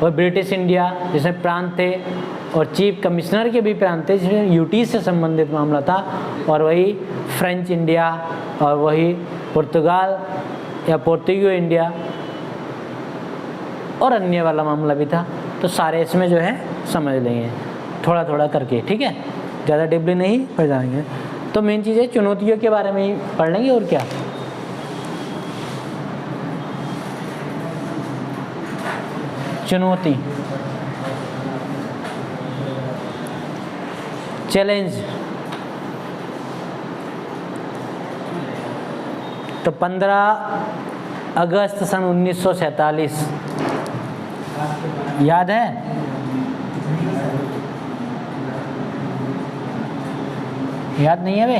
और ब्रिटिश इंडिया जिसमें प्रांत थे और चीफ कमिश्नर के भी प्रांत थे जिसमें यूटी से संबंधित मामला था, और वही फ्रेंच इंडिया और वही पुर्तगाल या पोर्तुगीज इंडिया और अन्य वाला मामला भी था। तो सारे इसमें जो है समझ लेंगे थोड़ा थोड़ा करके। ठीक है, ज़्यादा डीपली नहीं पढ़ जाएंगे। तो मेन चीज़ है चुनौतियों के बारे में ही पढ़ लेंगे और क्या। चुनौती, चैलेंज। तो 15 अगस्त सन 1947 याद है? याद नहीं है बे?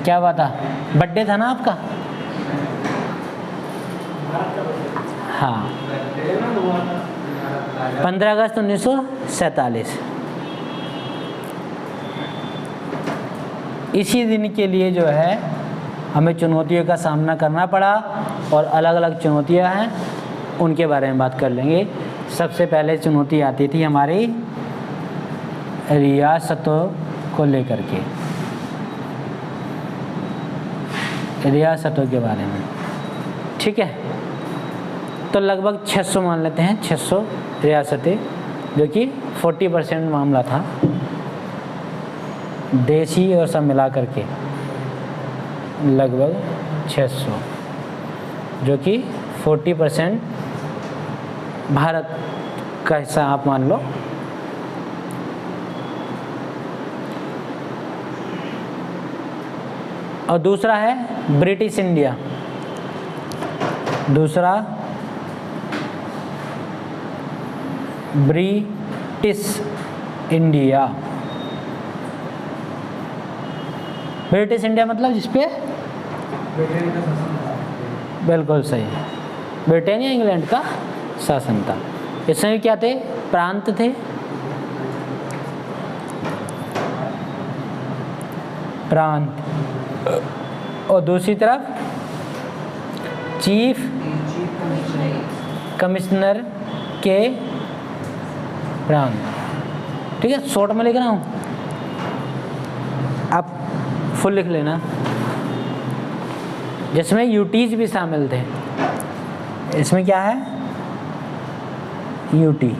क्या बात था, बर्थडे था ना आपका? हाँ, 15 अगस्त 1947। इसी दिन के लिए जो है हमें चुनौतियों का सामना करना पड़ा और अलग अलग चुनौतियां हैं, उनके बारे में बात कर लेंगे। सबसे पहले चुनौती आती थी हमारी रियासतों को लेकर के, रियासतों के बारे में। ठीक है, तो लगभग 600 मान लेते हैं, 600 रियासतें, जो कि 40% मामला था देशी और सब मिला करके लगभग 600। जो कि 40% भारत का हिस्सा आप मान लो। और दूसरा है ब्रिटिश इंडिया, दूसरा ब्रिटिश इंडिया। ब्रिटिश इंडिया मतलब जिसपे बिल्कुल सही है, ब्रिटेन या इंग्लैंड का शासन था। इसमें क्या थे? प्रांत थे, प्रांत, और दूसरी तरफ चीफ कमिश्नर के प्रांत। ठीक है, शॉर्ट में लिख रहा हूँ, आप फुल लिख लेना, जिसमें यूटीज भी शामिल थे। इसमें क्या है? यूटी।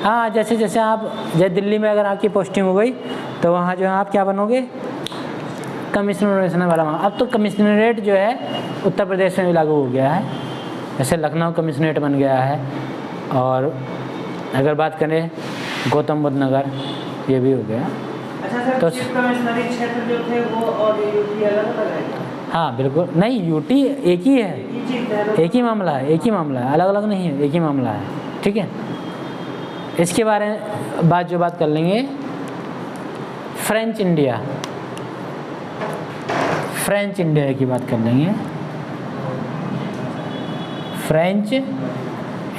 हाँ, जैसे जैसे आप, जैसे दिल्ली में अगर आपकी पोस्टिंग हो गई तो वहाँ जो है आप क्या बनोगे? कमिश्नरेट वाला। वहाँ अब तो कमिश्नरेट जो है उत्तर प्रदेश में भी लागू हो गया है, जैसे लखनऊ कमिश्नरेट बन गया है। और अगर बात करें गौतम बुद्ध नगर, ये भी हो गया। अच्छा सर, तो चीफ कमिश्नरेट क्षेत्र जो थे वो और यूटी अलग अलग है? हाँ बिल्कुल, नहीं यूटी एक ही है, एक ही मामला है, एक ही मामला है, अलग अलग नहीं है, एक ही मामला है। ठीक है, इसके बारे में बात कर लेंगे। फ्रेंच इंडिया, फ्रेंच इंडिया की बात कर लेंगे। फ्रेंच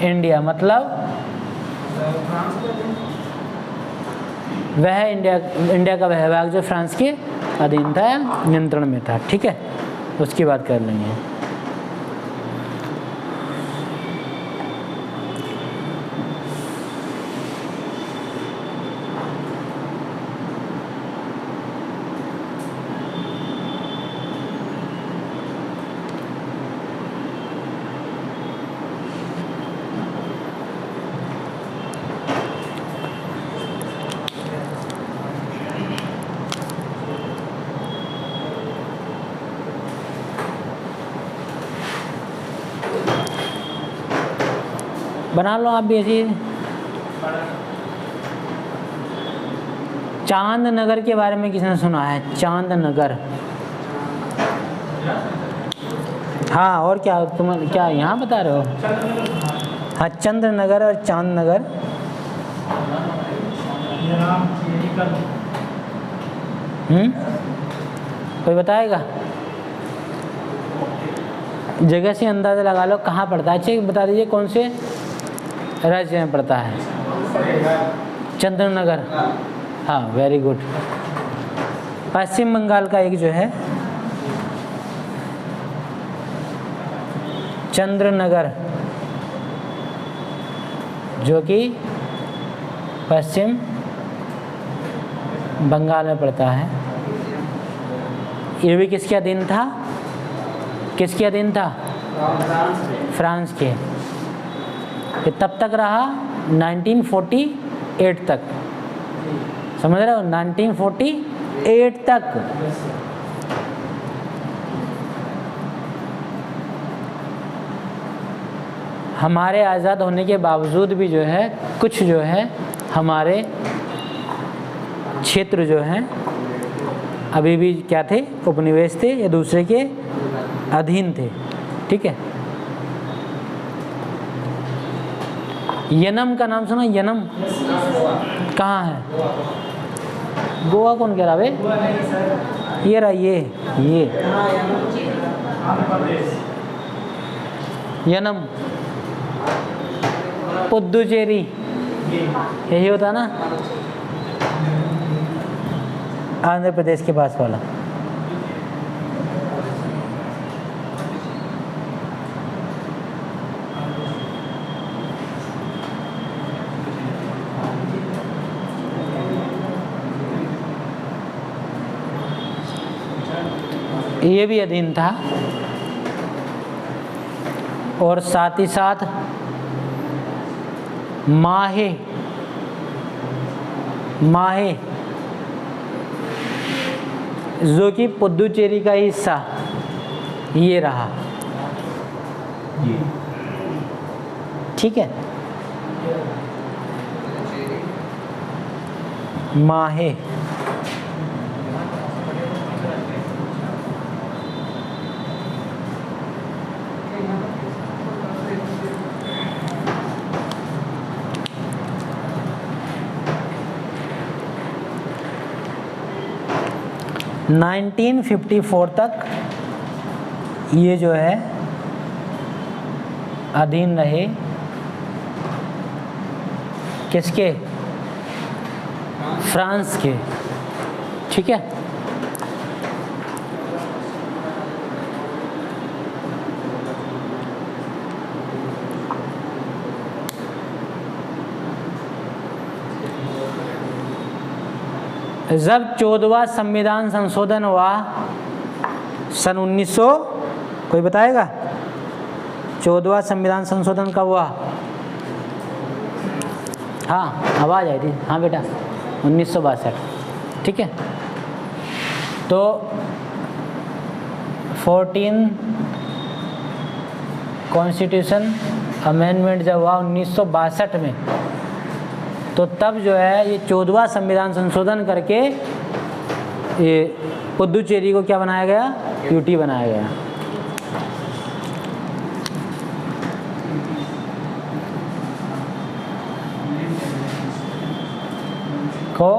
इंडिया मतलब वह इंडिया का वह भाग जो फ्रांस के अधीन था या नियंत्रण में था। ठीक है, उसकी बात कर लेंगे। बना लो आप भी ऐसी। चांद नगर के बारे में किसने सुना है? चांद नगर। हाँ, और क्या तुम क्या यहाँ बता रहे हो? हाँ, चंद्र नगर और चांद नगर। कोई बताएगा? जगह से अंदाजा लगा लो कहाँ पड़ता है। अच्छा बता दीजिए कौन से राज्य में पड़ता है? चंद्रनगर। हाँ, वेरी गुड। पश्चिम बंगाल का एक जो है चंद्रनगर, जो कि पश्चिम बंगाल में पड़ता है। ये भी किसके अधीन था? किसके अधीन था? फ्रांस के। ये तब तक रहा 1948 तक, समझ रहे हो? 1948 तक। हमारे आज़ाद होने के बावजूद भी जो है कुछ जो है हमारे क्षेत्र जो हैं अभी भी क्या थे? उपनिवेश थे या दूसरे के अधीन थे। ठीक है, यनम का नाम सुना? यनम कहाँ है? गोवा कौन कह रहा भाई? ये रहा, ये यनम, पुद्दुचेरी, यही होता ना, आंध्र प्रदेश के पास वाला। ये भी अधीन था। और साथ ही साथ माहे जो कि पुद्दुचेरी का हिस्सा, ये रहा, ठीक है। माहे, - 1954 तक ये जो है अधीन रहे किसके? फ्रांस के, ठीक है। जब 14वां संविधान संशोधन हुआ सन 1900, कोई बताएगा 14वां संविधान संशोधन कब हुआ? हाँ आवाज़ आई थी, हाँ बेटा 1962, ठीक है। तो 14 कॉन्स्टिट्यूशन अमेंडमेंट जब हुआ 1962 में, तो तब जो है ये 14वां संविधान संशोधन करके ये पुदुचेरी को क्या बनाया गया? यूटी बनाया गया। को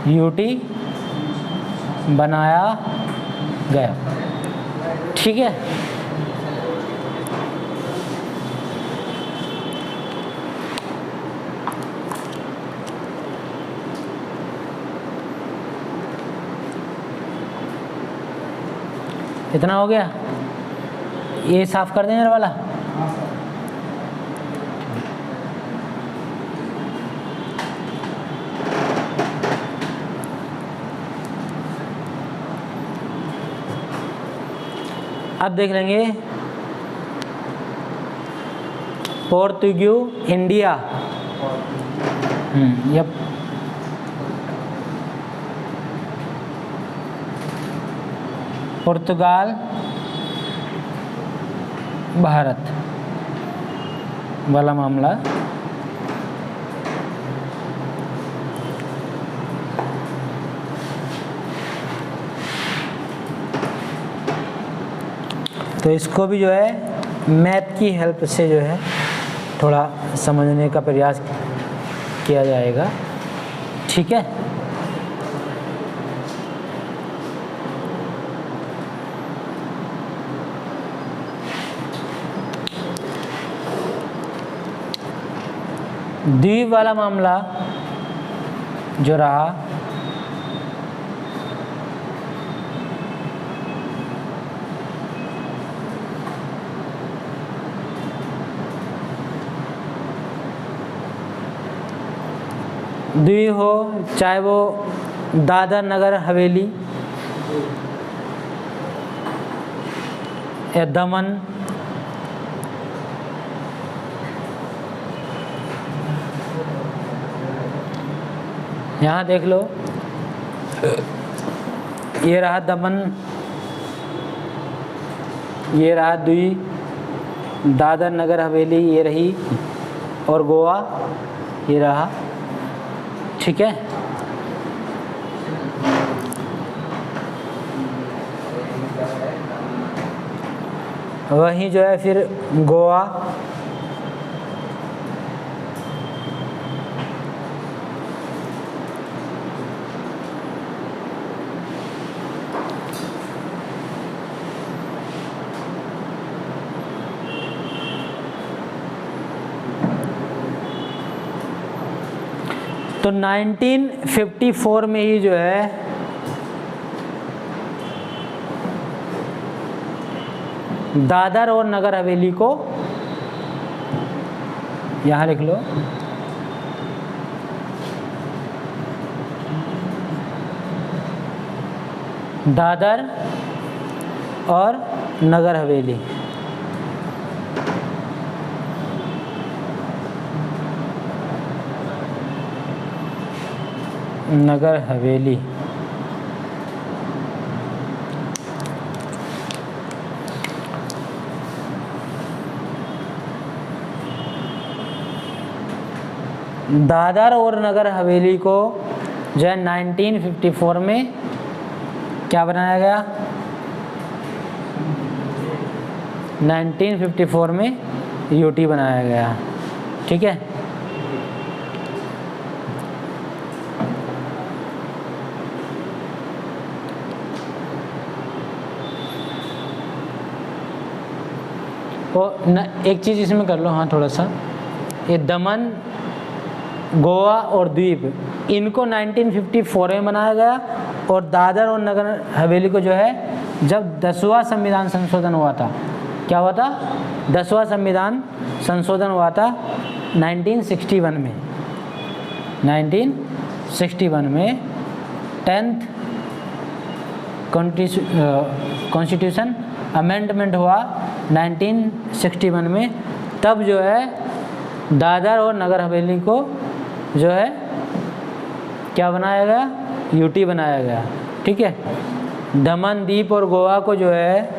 यूटी बनाया गया, ठीक है। इतना हो गया, ये साफ कर दें मेरा वाला। अब देख लेंगे पोर्तुगीज इंडिया, यप, पुर्तगाल भारत वाला मामला। तो इसको भी जो है मैप की हेल्प से जो है थोड़ा समझने का प्रयास किया जाएगा, ठीक है। द्वीप वाला मामला जो रहा, द्वीप हो चाहे वो दादर नगर हवेली या दमन, यहाँ देख लो ये रहा दमन, ये रहा द्वीप, दादर नगर हवेली ये रही, और गोवा ये रहा, ठीक है। वहीं जो है फिर गोवा, तो 1954 में ही जो है दादर और नगर हवेली को, यहाँ लिख लो, दादर और नगर हवेली, नगर हवेली दादर और नगर हवेली को जो है 1954 में क्या बनाया गया? 1954 में यूटी बनाया गया। ठीक है, और एक चीज़ इसमें कर लो, हाँ थोड़ा सा, ये दमन, गोवा और द्वीप, इनको 1954 में बनाया गया, और दादर और नगर हवेली को जो है जब 10वां संविधान संशोधन हुआ था, क्या हुआ था? 10वां संविधान संशोधन हुआ था 1961 में। 1961 में 10th कॉन्स्टिट्यूशन अमेंडमेंट हुआ 1961 में। तब जो है दादर और नगर हवेली को जो है क्या बनाया गया? यूटी बनाया गया। ठीक है, दमन, दीप और गोवा को जो है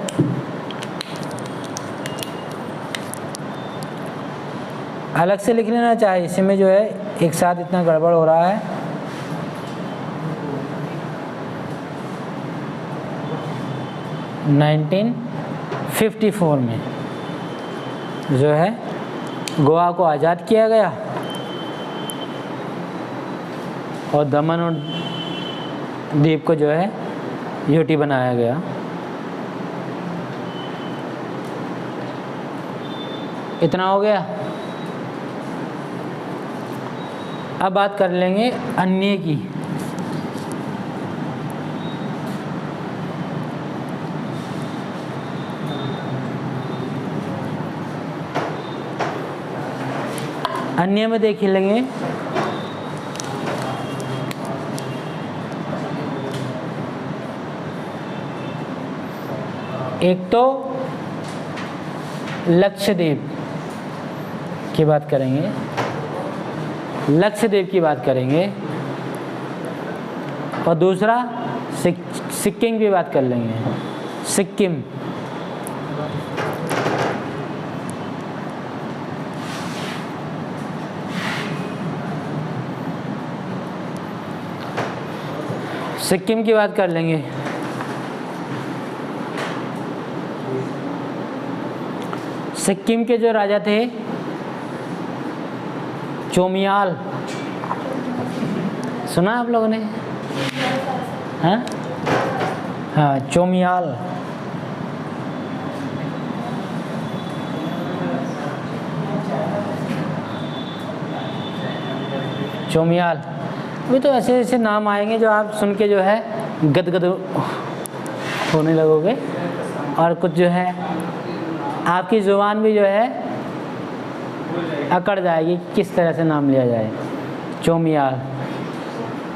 अलग से लिख लेना चाहिए, इसमें जो है एक साथ इतना गड़बड़ हो रहा है। नाइनटीन 54 में जो है गोवा को आज़ाद किया गया और दमन और दीप को जो है यूटी बनाया गया। इतना हो गया। अब बात कर लेंगे अन्य की। अन्य में देख लेंगे एक तो लक्षद्वीप की बात करेंगे, लक्षद्वीप की बात करेंगे, और दूसरा सिक्किम की बात कर लेंगे। सिक्किम, सिक्किम की बात कर लेंगे। सिक्किम के जो राजा थे चोमियाल, सुना आप लोगों ने? हाँ हाँ, चोमियाल। चोमियाल, अभी तो ऐसे ऐसे नाम आएंगे जो आप सुन के जो है गदगद होने लगोगे, और कुछ जो है आपकी ज़ुबान भी जो है अकड़ जाएगी किस तरह से नाम लिया जाए। चोमियाल,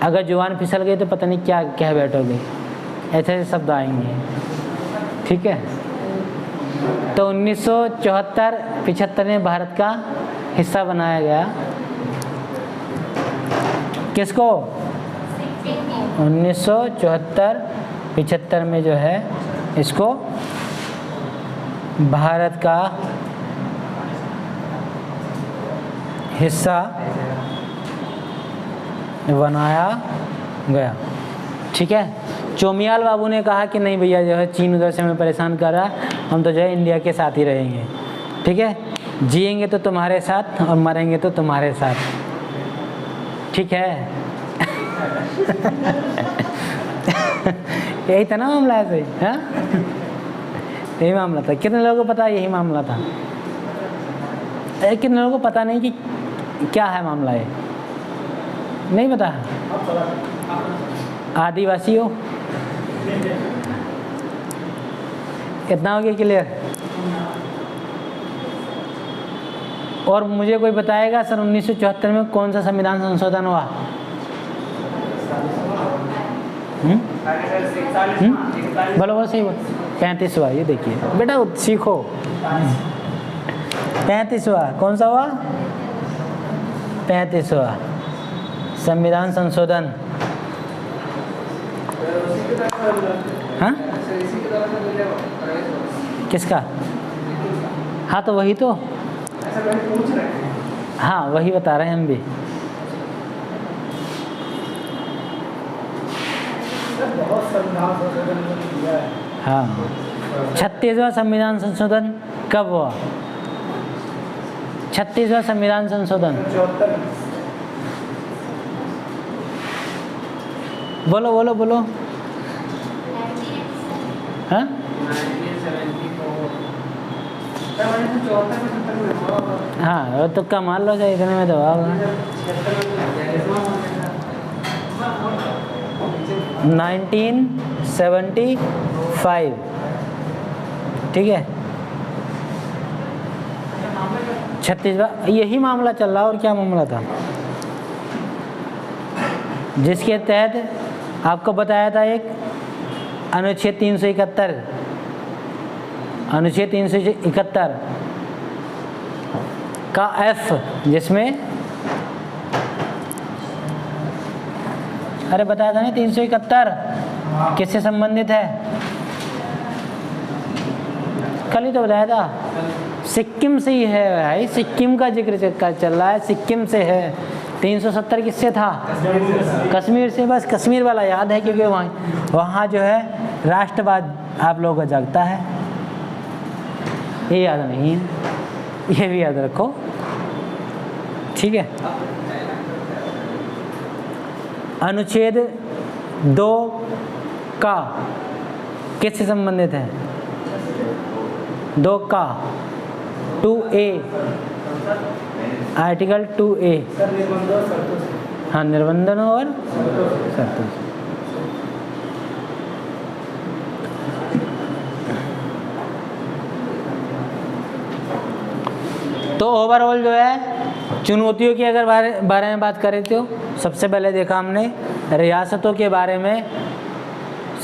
अगर ज़ुबान फिसल गई तो पता नहीं क्या कह बैठोगे, ऐसे ऐसे शब्द आएंगे। ठीक है, तो 1974-75 में भारत का हिस्सा बनाया गया। किसको? 1974-75 में जो है इसको भारत का हिस्सा बनाया गया। ठीक है, चोमियाल बाबू ने कहा कि नहीं भैया, जो है चीन उधर से हमें परेशान कर रहा है, हम तो जो है इंडिया के साथ ही रहेंगे। ठीक है, जिएंगे तो तुम्हारे साथ और मरेंगे तो तुम्हारे साथ। ठीक है यही था ना मामला है, सही? हाँ, यही मामला था। कितने लोगों को पता है यही मामला था? कितने लोगों को पता नहीं कि क्या है मामला है? नहीं पता? आदिवासी हो? इतना हो गया क्लियर? और मुझे कोई बताएगा सर 1974 में कौन सा संविधान संशोधन हुआ? बोलो बोलो, सही बोल। 35वां, ये देखिए बेटा, सीखो। 35वां कौन सा हुआ? 35वां संविधान संशोधन। हाँ, किसका? हाँ, तो वही तो, हाँ वही बता रहे हैं हम भी। बहुत संविधान संशोधन किया है। हाँ, 36वां संविधान संशोधन कब हुआ? 36वां संविधान संशोधन 74 बोलो बोलो बोलो। हाँ 1974 हाँ, वो तुक्का मार लो चाहे इतने में तो होगा। 1975, ठीक है। 36वां यही मामला चल रहा, और क्या मामला था जिसके तहत आपको बताया था एक अनुच्छेद 371, अनुच्छेद 371 का F, जिसमें अरे बताया था ना 371 किससे संबंधित है? कल ही तो बताया था, सिक्किम से ही है भाई, सिक्किम का जिक्र चल रहा है, सिक्किम से है। 370 किससे था? कश्मीर से। बस कश्मीर वाला याद है क्योंकि वहाँ जो है राष्ट्रवाद आप लोगों का जागता है, ये याद नहीं है, ये भी याद रखो, ठीक है। अनुच्छेद 2 का किससे संबंधित है? 2 का 2A, आर्टिकल 2A। हाँ, निर्बंधनों और शर्तों से। तो ओवरऑल जो है चुनौतियों की अगर बारे में बात करें तो सबसे पहले देखा हमने रियासतों के बारे में,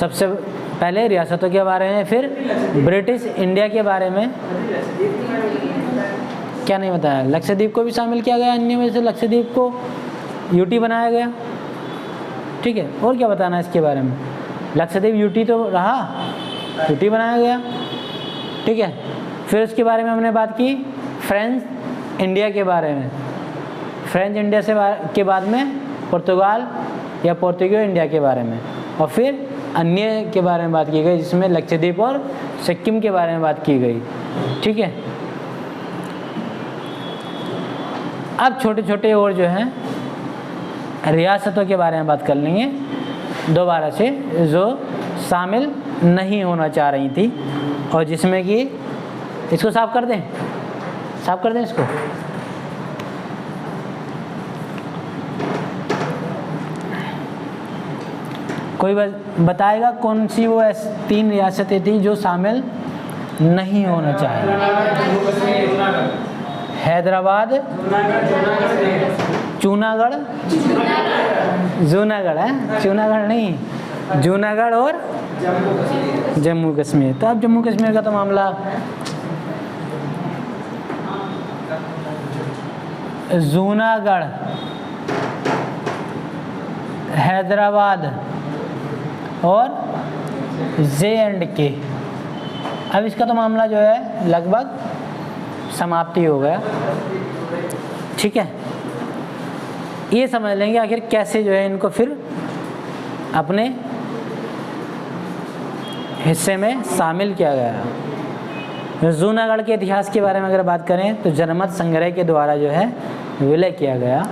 सबसे पहले रियासतों के बारे में, फिर ब्रिटिश इंडिया के बारे में। क्या नहीं बताया? लक्षद्वीप को भी शामिल किया गया, अन्य में से लक्षद्वीप को यूटी बनाया गया, ठीक है। और क्या बताना है इसके बारे में? लक्षद्वीप यूटी तो रहा, यूटी बनाया गया, ठीक है। फिर उसके बारे में हमने बात की फ्रेंच इंडिया के बारे में, फ्रेंच इंडिया से के बाद में पुर्तगाल या पोर्तुगीज इंडिया के बारे में, और फिर अन्य के बारे में बात की गई जिसमें लक्षद्वीप और सिक्किम के बारे में बात की गई, ठीक है। अब छोटे छोटे और जो हैं रियासतों के बारे में बात कर लेंगे दोबारा से, जो शामिल नहीं होना चाह रही थी, और जिसमें कि इसको साफ कर दें, साफ कर दें इसको। कोई बताएगा कौन सी वो 3 रियासतें थी जो शामिल नहीं होना चाहिए? हैदराबाद, जूनागढ़, जूनागढ़ है, जूनागढ़ नहीं, जूनागढ़ और जम्मू कश्मीर। तो अब जम्मू कश्मीर का तो मामला जूनागढ़, हैदराबाद और J&K। अब इसका तो मामला जो है लगभग समाप्ति हो गया, ठीक है। ये समझ लेंगे आखिर कैसे जो है इनको फिर अपने हिस्से में शामिल किया गया। जूनागढ़ के इतिहास के बारे में अगर बात करें तो जनमत संग्रह के द्वारा जो है विलय किया गया।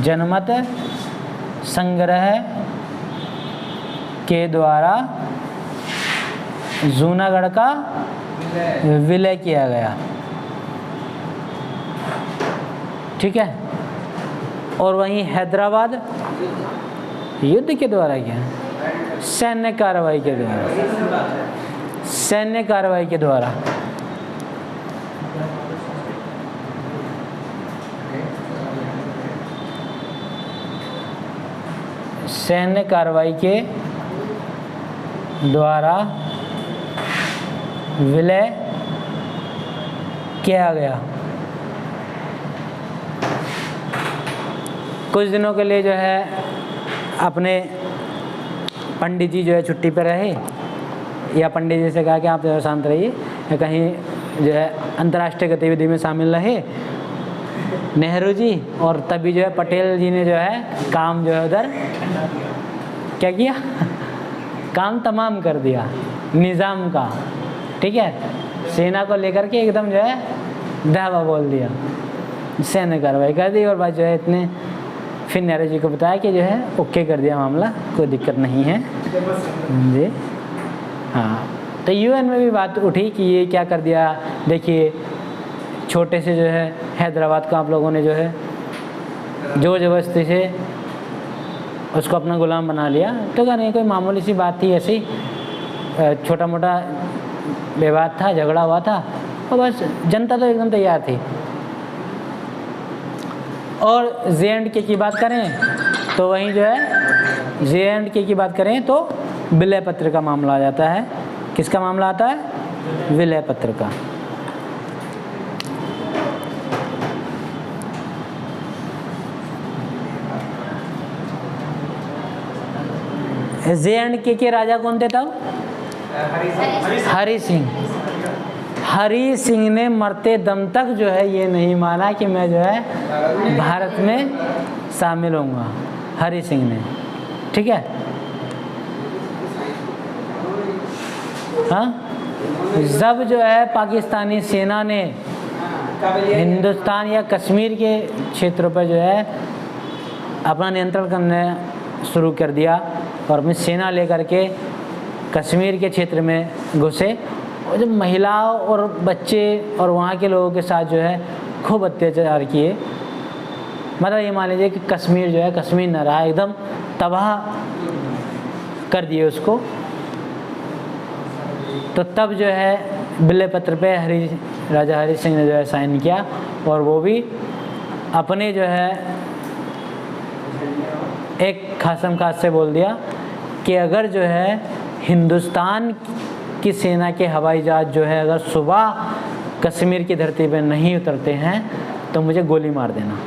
जनमत संग्रह के द्वारा जूनागढ़ का विलय किया गया, ठीक है। और वहीं हैदराबाद युद्ध के द्वारा क्या, सैन्य कार्रवाई के द्वारा, सैन्य कार्रवाई के द्वारा। सैन्य कार्रवाई के द्वारा विलय किया गया। कुछ दिनों के लिए जो है अपने पंडित जी जो है छुट्टी पर रहे, या पंडित जी से कहा कि आप जो शांत रहिए, या कहीं जो है अंतर्राष्ट्रीय गतिविधि में शामिल रहे, नेहरू जी, और तभी जो है पटेल जी ने जो है काम जो है उधर क्या किया, काम तमाम कर दिया निज़ाम का, ठीक है। सेना को लेकर के एकदम जो है धावा बोल दिया, सैन्य कार्रवाई कर दी, और बाद जो है इतने फिर नेहरू जी को बताया कि जो है ओके कर दिया मामला, कोई दिक्कत नहीं है जी। हाँ, तो यूएन में भी बात उठी कि ये क्या कर दिया, देखिए छोटे से जो है हैदराबाद को आप लोगों ने जो है जोर जबरदस्ती से उसको अपना गुलाम बना लिया। तो क्या नहीं, कोई मामूली सी बात थी, ऐसी छोटा मोटा विवाद था, झगड़ा हुआ था, और बस जनता तो एकदम तैयार थी। और JNK की बात करें तो वहीं जो है JNK की बात करें तो विलय पत्र का मामला आ जाता है। किसका मामला आता है? विलय पत्र का। JNK के राजा कौन थे तब? हरि सिंह। हरि सिंह ने मरते दम तक जो है ये नहीं माना कि मैं जो है भारत में शामिल होऊंगा, हरि सिंह ने, ठीक है। हाँ, जब जो है पाकिस्तानी सेना ने हिंदुस्तान या कश्मीर के क्षेत्रों पर जो है अपना नियंत्रण करने शुरू कर दिया और अपनी सेना लेकर के कश्मीर के क्षेत्र में घुसे, और जब महिलाओं और बच्चे और वहाँ के लोगों के साथ जो है खूब अत्याचार किए, मतलब ये मान लीजिए कि कश्मीर जो है कश्मीर न रहा, एकदम तबाह कर दिए उसको। तो तब जो है विलय पत्र पे राजा हरि सिंह ने जो है साइन किया, और वो भी अपने जो है एक खासम खास से बोल दिया कि अगर जो है हिंदुस्तान की सेना के हवाई जहाज़ जो है अगर सुबह कश्मीर की धरती पर नहीं उतरते हैं तो मुझे गोली मार देना,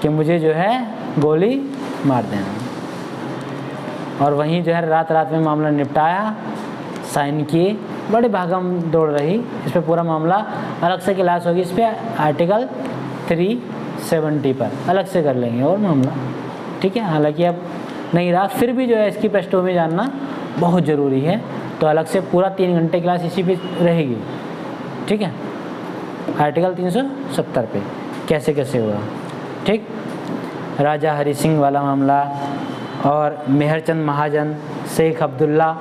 कि मुझे जो है गोली मार देना। और वहीं जो है रात रात में मामला निपटाया, साइन किए, बड़ी भागम दौड़ रही। इस पर पूरा मामला अलग से क्लास होगी, इस पर आर्टिकल 370 पर अलग से कर लेंगे और मामला, ठीक है। हालांकि अब नहीं रहा, फिर भी जो है इसकी पृष्ठभूमि जानना बहुत ज़रूरी है, तो अलग से पूरा 3 घंटे क्लास इसी पे रहेगी, ठीक है। आर्टिकल 370 पे कैसे कैसे हुआ, ठीक। राजा हरि सिंह वाला मामला, और मेहरचंद महाजन, शेख अब्दुल्ला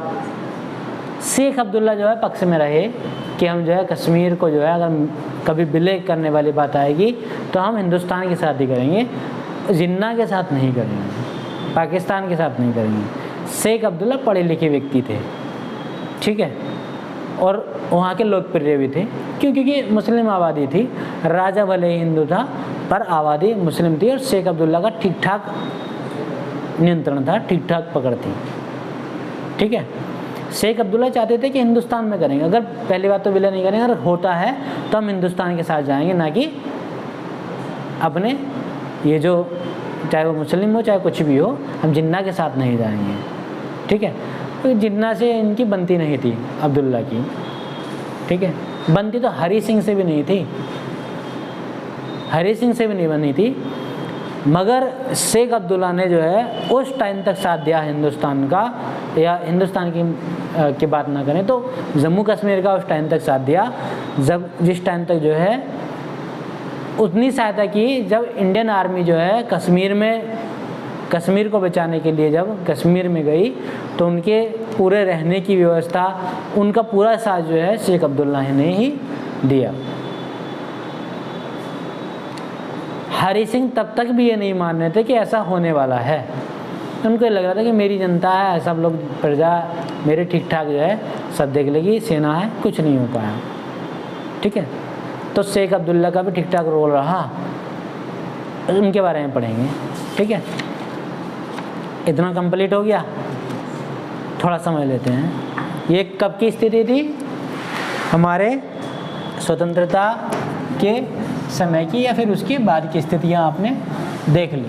जो है पक्ष में रहे कि हम जो है कश्मीर को जो है अगर कभी विलय करने वाली बात आएगी तो हम हिंदुस्तान के साथ ही करेंगे, जिन्ना के साथ नहीं करेंगे, पाकिस्तान के साथ नहीं करेंगे। शेख अब्दुल्ला पढ़े लिखे व्यक्ति थे, ठीक है, और वहाँ के लोकप्रिय भी थे, क्योंकि मुस्लिम आबादी थी। राजा भले ही हिंदू था पर आबादी मुस्लिम थी, और शेख अब्दुल्ला का ठीक ठाक नियंत्रण था, ठीक ठाक पकड़ थी, ठीक है। शेख अब्दुल्ला चाहते थे कि हिंदुस्तान में करेंगे, अगर पहली बात तो विलय नहीं करेंगे, अगर होता है तो हम हिंदुस्तान के साथ जाएंगे, ना कि अपने ये जो चाहे वो मुस्लिम हो चाहे कुछ भी हो, हम जिन्ना के साथ नहीं जाएंगे, ठीक है। तो जिन्ना से इनकी बनती नहीं थी अब्दुल्ला की, ठीक है। बनती तो हरि सिंह से भी नहीं थी, हरि सिंह से भी नहीं बनी थी, मगर शेख अब्दुल्ला ने जो है उस टाइम तक साथ दिया हिंदुस्तान का, या हिंदुस्तान की बात ना करें तो जम्मू कश्मीर का उस टाइम तक साथ दिया, जब जिस टाइम तक जो है उतनी सहायता की जब इंडियन आर्मी जो है कश्मीर को बचाने के लिए जब कश्मीर में गई तो उनके पूरे रहने की व्यवस्था, उनका पूरा साथ जो है शेख अब्दुल्ला ने ही दिया। हरि सिंह तब तक भी ये नहीं मान रहे थे कि ऐसा होने वाला है, उनको लग रहा था कि मेरी जनता है, सब लोग प्रजा मेरे ठीक ठाक जो है सब देख लेगी, सेना है, कुछ नहीं हो पाया, ठीक है। तो शेख अब्दुल्ला का भी ठीक ठाक रोल रहा, उनके बारे में पढ़ेंगे, ठीक है। इतना कंप्लीट हो गया, थोड़ा समझ लेते हैं। ये कब की स्थिति थी? हमारे स्वतंत्रता के समय की या फिर उसके बाद की स्थितियां आपने देख ली।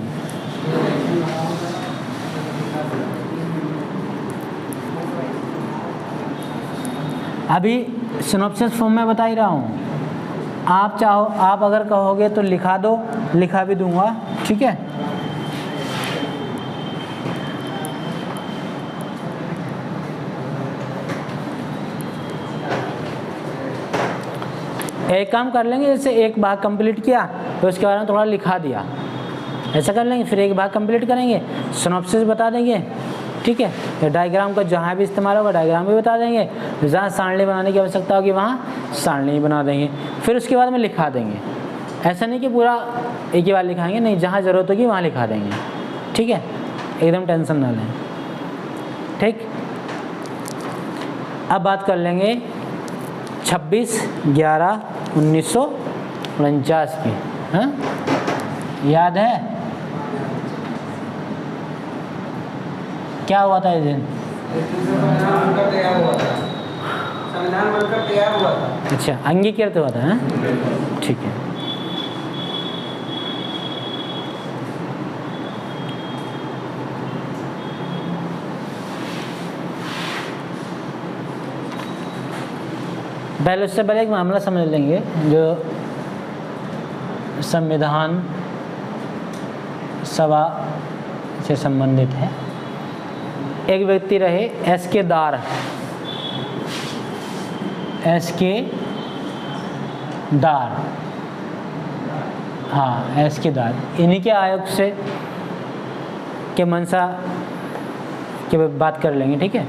अभी सिनॉप्सिस फॉर्म में बता ही रहा हूँ, आप चाहो, आप अगर कहोगे तो लिखा दो, लिखा भी दूंगा, ठीक है। एक काम कर लेंगे, जैसे एक भाग कंप्लीट किया तो उसके बारे में थोड़ा लिखा दिया, ऐसा कर लेंगे। फिर एक भाग कंप्लीट करेंगे, सिनॉप्सिस बता देंगे, ठीक है। तो डायग्राम का जहाँ भी इस्तेमाल होगा डायग्राम भी बता देंगे, जहाँ सारणी बनाने की आवश्यकता होगी वहाँ सारणी बना देंगे। फिर उसके बाद में लिखा देंगे। ऐसा नहीं कि पूरा एक ही बार लिखाएंगे, नहीं, जहाँ ज़रूरत होगी वहाँ लिखा देंगे, ठीक है। एकदम टेंशन ना लें, ठीक। अब बात कर लेंगे 26/11/1949 की, हाँ, याद है क्या हुआ था इस दिन? संविधान बनकर तैयार हुआ था, संविधान बनकर तैयार हुआ था। अच्छा, अंगीकृत हुआ था, हाँ, ठीक है। पहले, उससे पहले एक मामला समझ लेंगे जो संविधान सभा से संबंधित है। एक व्यक्ति रहे एस.के. दार, एस.के. दार, हाँ, एस.के. दार, इन्हीं के आयोग से के मंशा की बात कर लेंगे, ठीक है।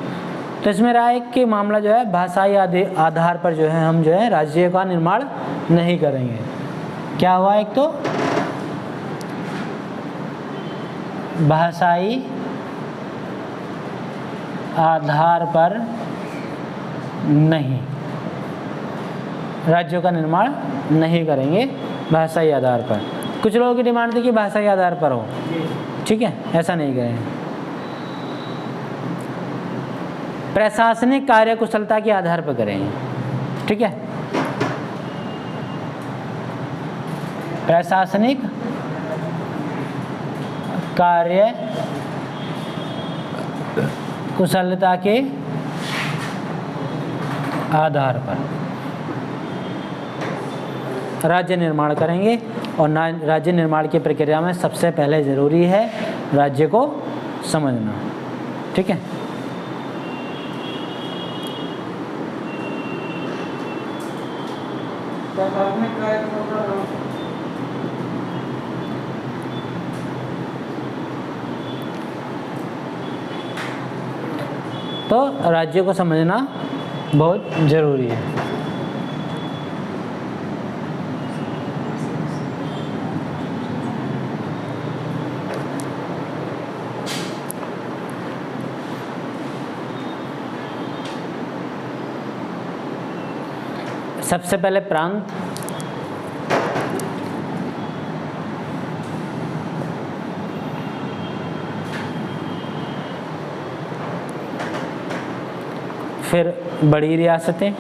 तो इसमें रहा है कि मामला जो है भाषाई आधार पर जो है हम जो है राज्य का निर्माण नहीं करेंगे। क्या हुआ? एक तो भाषाई आधार पर नहीं, राज्यों का निर्माण नहीं करेंगे भाषाई आधार पर। कुछ लोगों की डिमांड थी कि भाषाई आधार पर हो, ठीक है, ऐसा नहीं करेंगे। प्रशासनिक कार्यकुशलता के आधार पर करेंगे, ठीक है। प्रशासनिक कार्य कुशलता के आधार पर राज्य निर्माण करेंगे। और राज्य निर्माण की प्रक्रिया में सबसे पहले ज़रूरी है राज्य को समझना, ठीक है। तो राज्य को समझना बहुत ज़रूरी है। सबसे पहले प्रांत, फिर बड़ी रियासतें,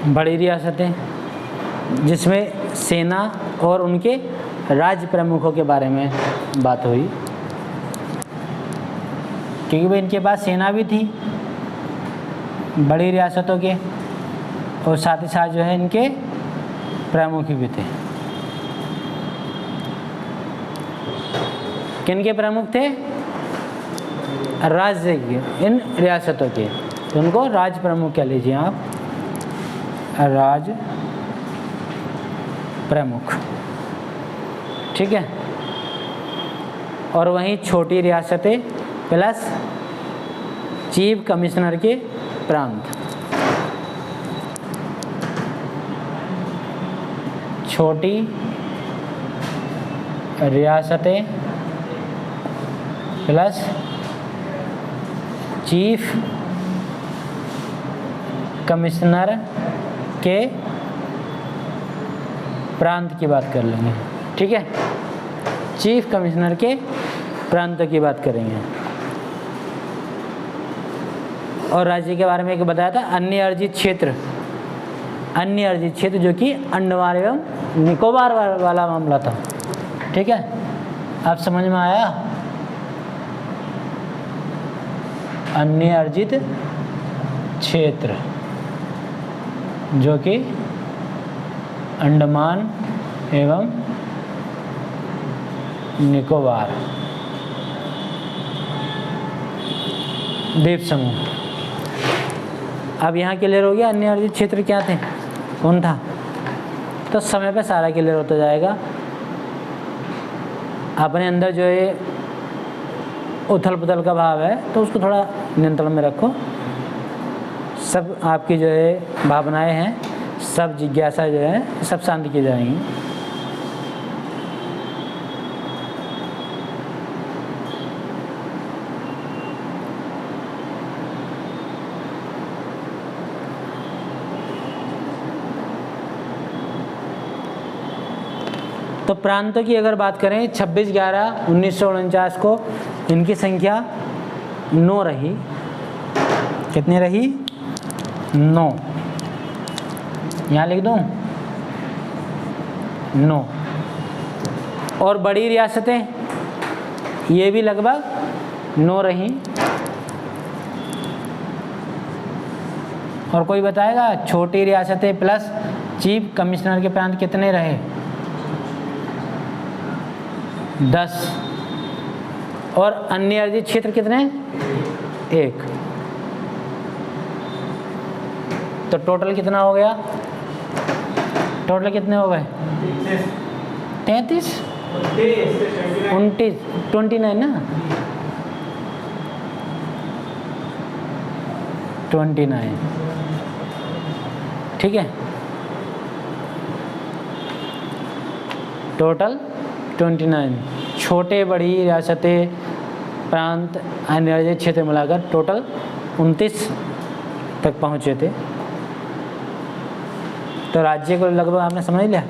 बड़ी रियासतें जिसमें सेना और उनके राज्य प्रमुखों के बारे में बात हुई, क्योंकि भाई इनके पास सेना भी थी बड़ी रियासतों के, और साथ ही साथ जो है इनके प्रमुख भी थे। किनके प्रमुख थे? राज्य के, इन रियासतों के, तो उनको राज्य प्रमुख कह लीजिए आप, राज्य प्रमुख, ठीक है। और वहीं छोटी रियासतें प्लस चीफ कमिश्नर के प्रांत, छोटी रियासतें प्लस चीफ कमिश्नर के प्रांत की बात कर लेंगे, ठीक है। चीफ कमिश्नर के प्रांत की बात करेंगे। और राज्य के बारे में एक बताया था, अन्य अर्जित क्षेत्र, अन्य अर्जित क्षेत्र जो कि अंडमान एवं निकोबार वाला मामला था। ठीक है, अब समझ में आया? अन्य अर्जित क्षेत्र जो कि अंडमान एवं निकोबार द्वीप समूह। अब यहाँ क्लियर हो गया अन्य अर्जित क्षेत्र क्या थे, कौन था? तो समय पे सारा क्लियर होता जाएगा। अपने अंदर जो है उथल पुथल का भाव है तो उसको थोड़ा नियंत्रण में रखो। सब आपकी जो है भावनाएं हैं, सब जिज्ञासा जो है सब शांत की जाएंगी। तो प्रांतों की अगर बात करें 26/11/1949 को इनकी संख्या 9 रही। कितनी रही? 9। यहाँ लिख दूँ 9। और बड़ी रियासतें ये भी लगभग 9 रही। और कोई बताएगा छोटी रियासतें प्लस चीफ कमिश्नर के प्रांत कितने रहे? 10। और अन्य अर्जित क्षेत्र कितने? 1। तो टोटल कितना हो गया? टोटल कितने हो गए? 33 29 29 ना, 29। ठीक है, टोटल 29। छोटे बड़ी रियासतें प्रांत अन्य अर्जित क्षेत्र मिलाकर टोटल 29 तक पहुँचे थे। तो राज्य को लगभग आपने समझ लिया।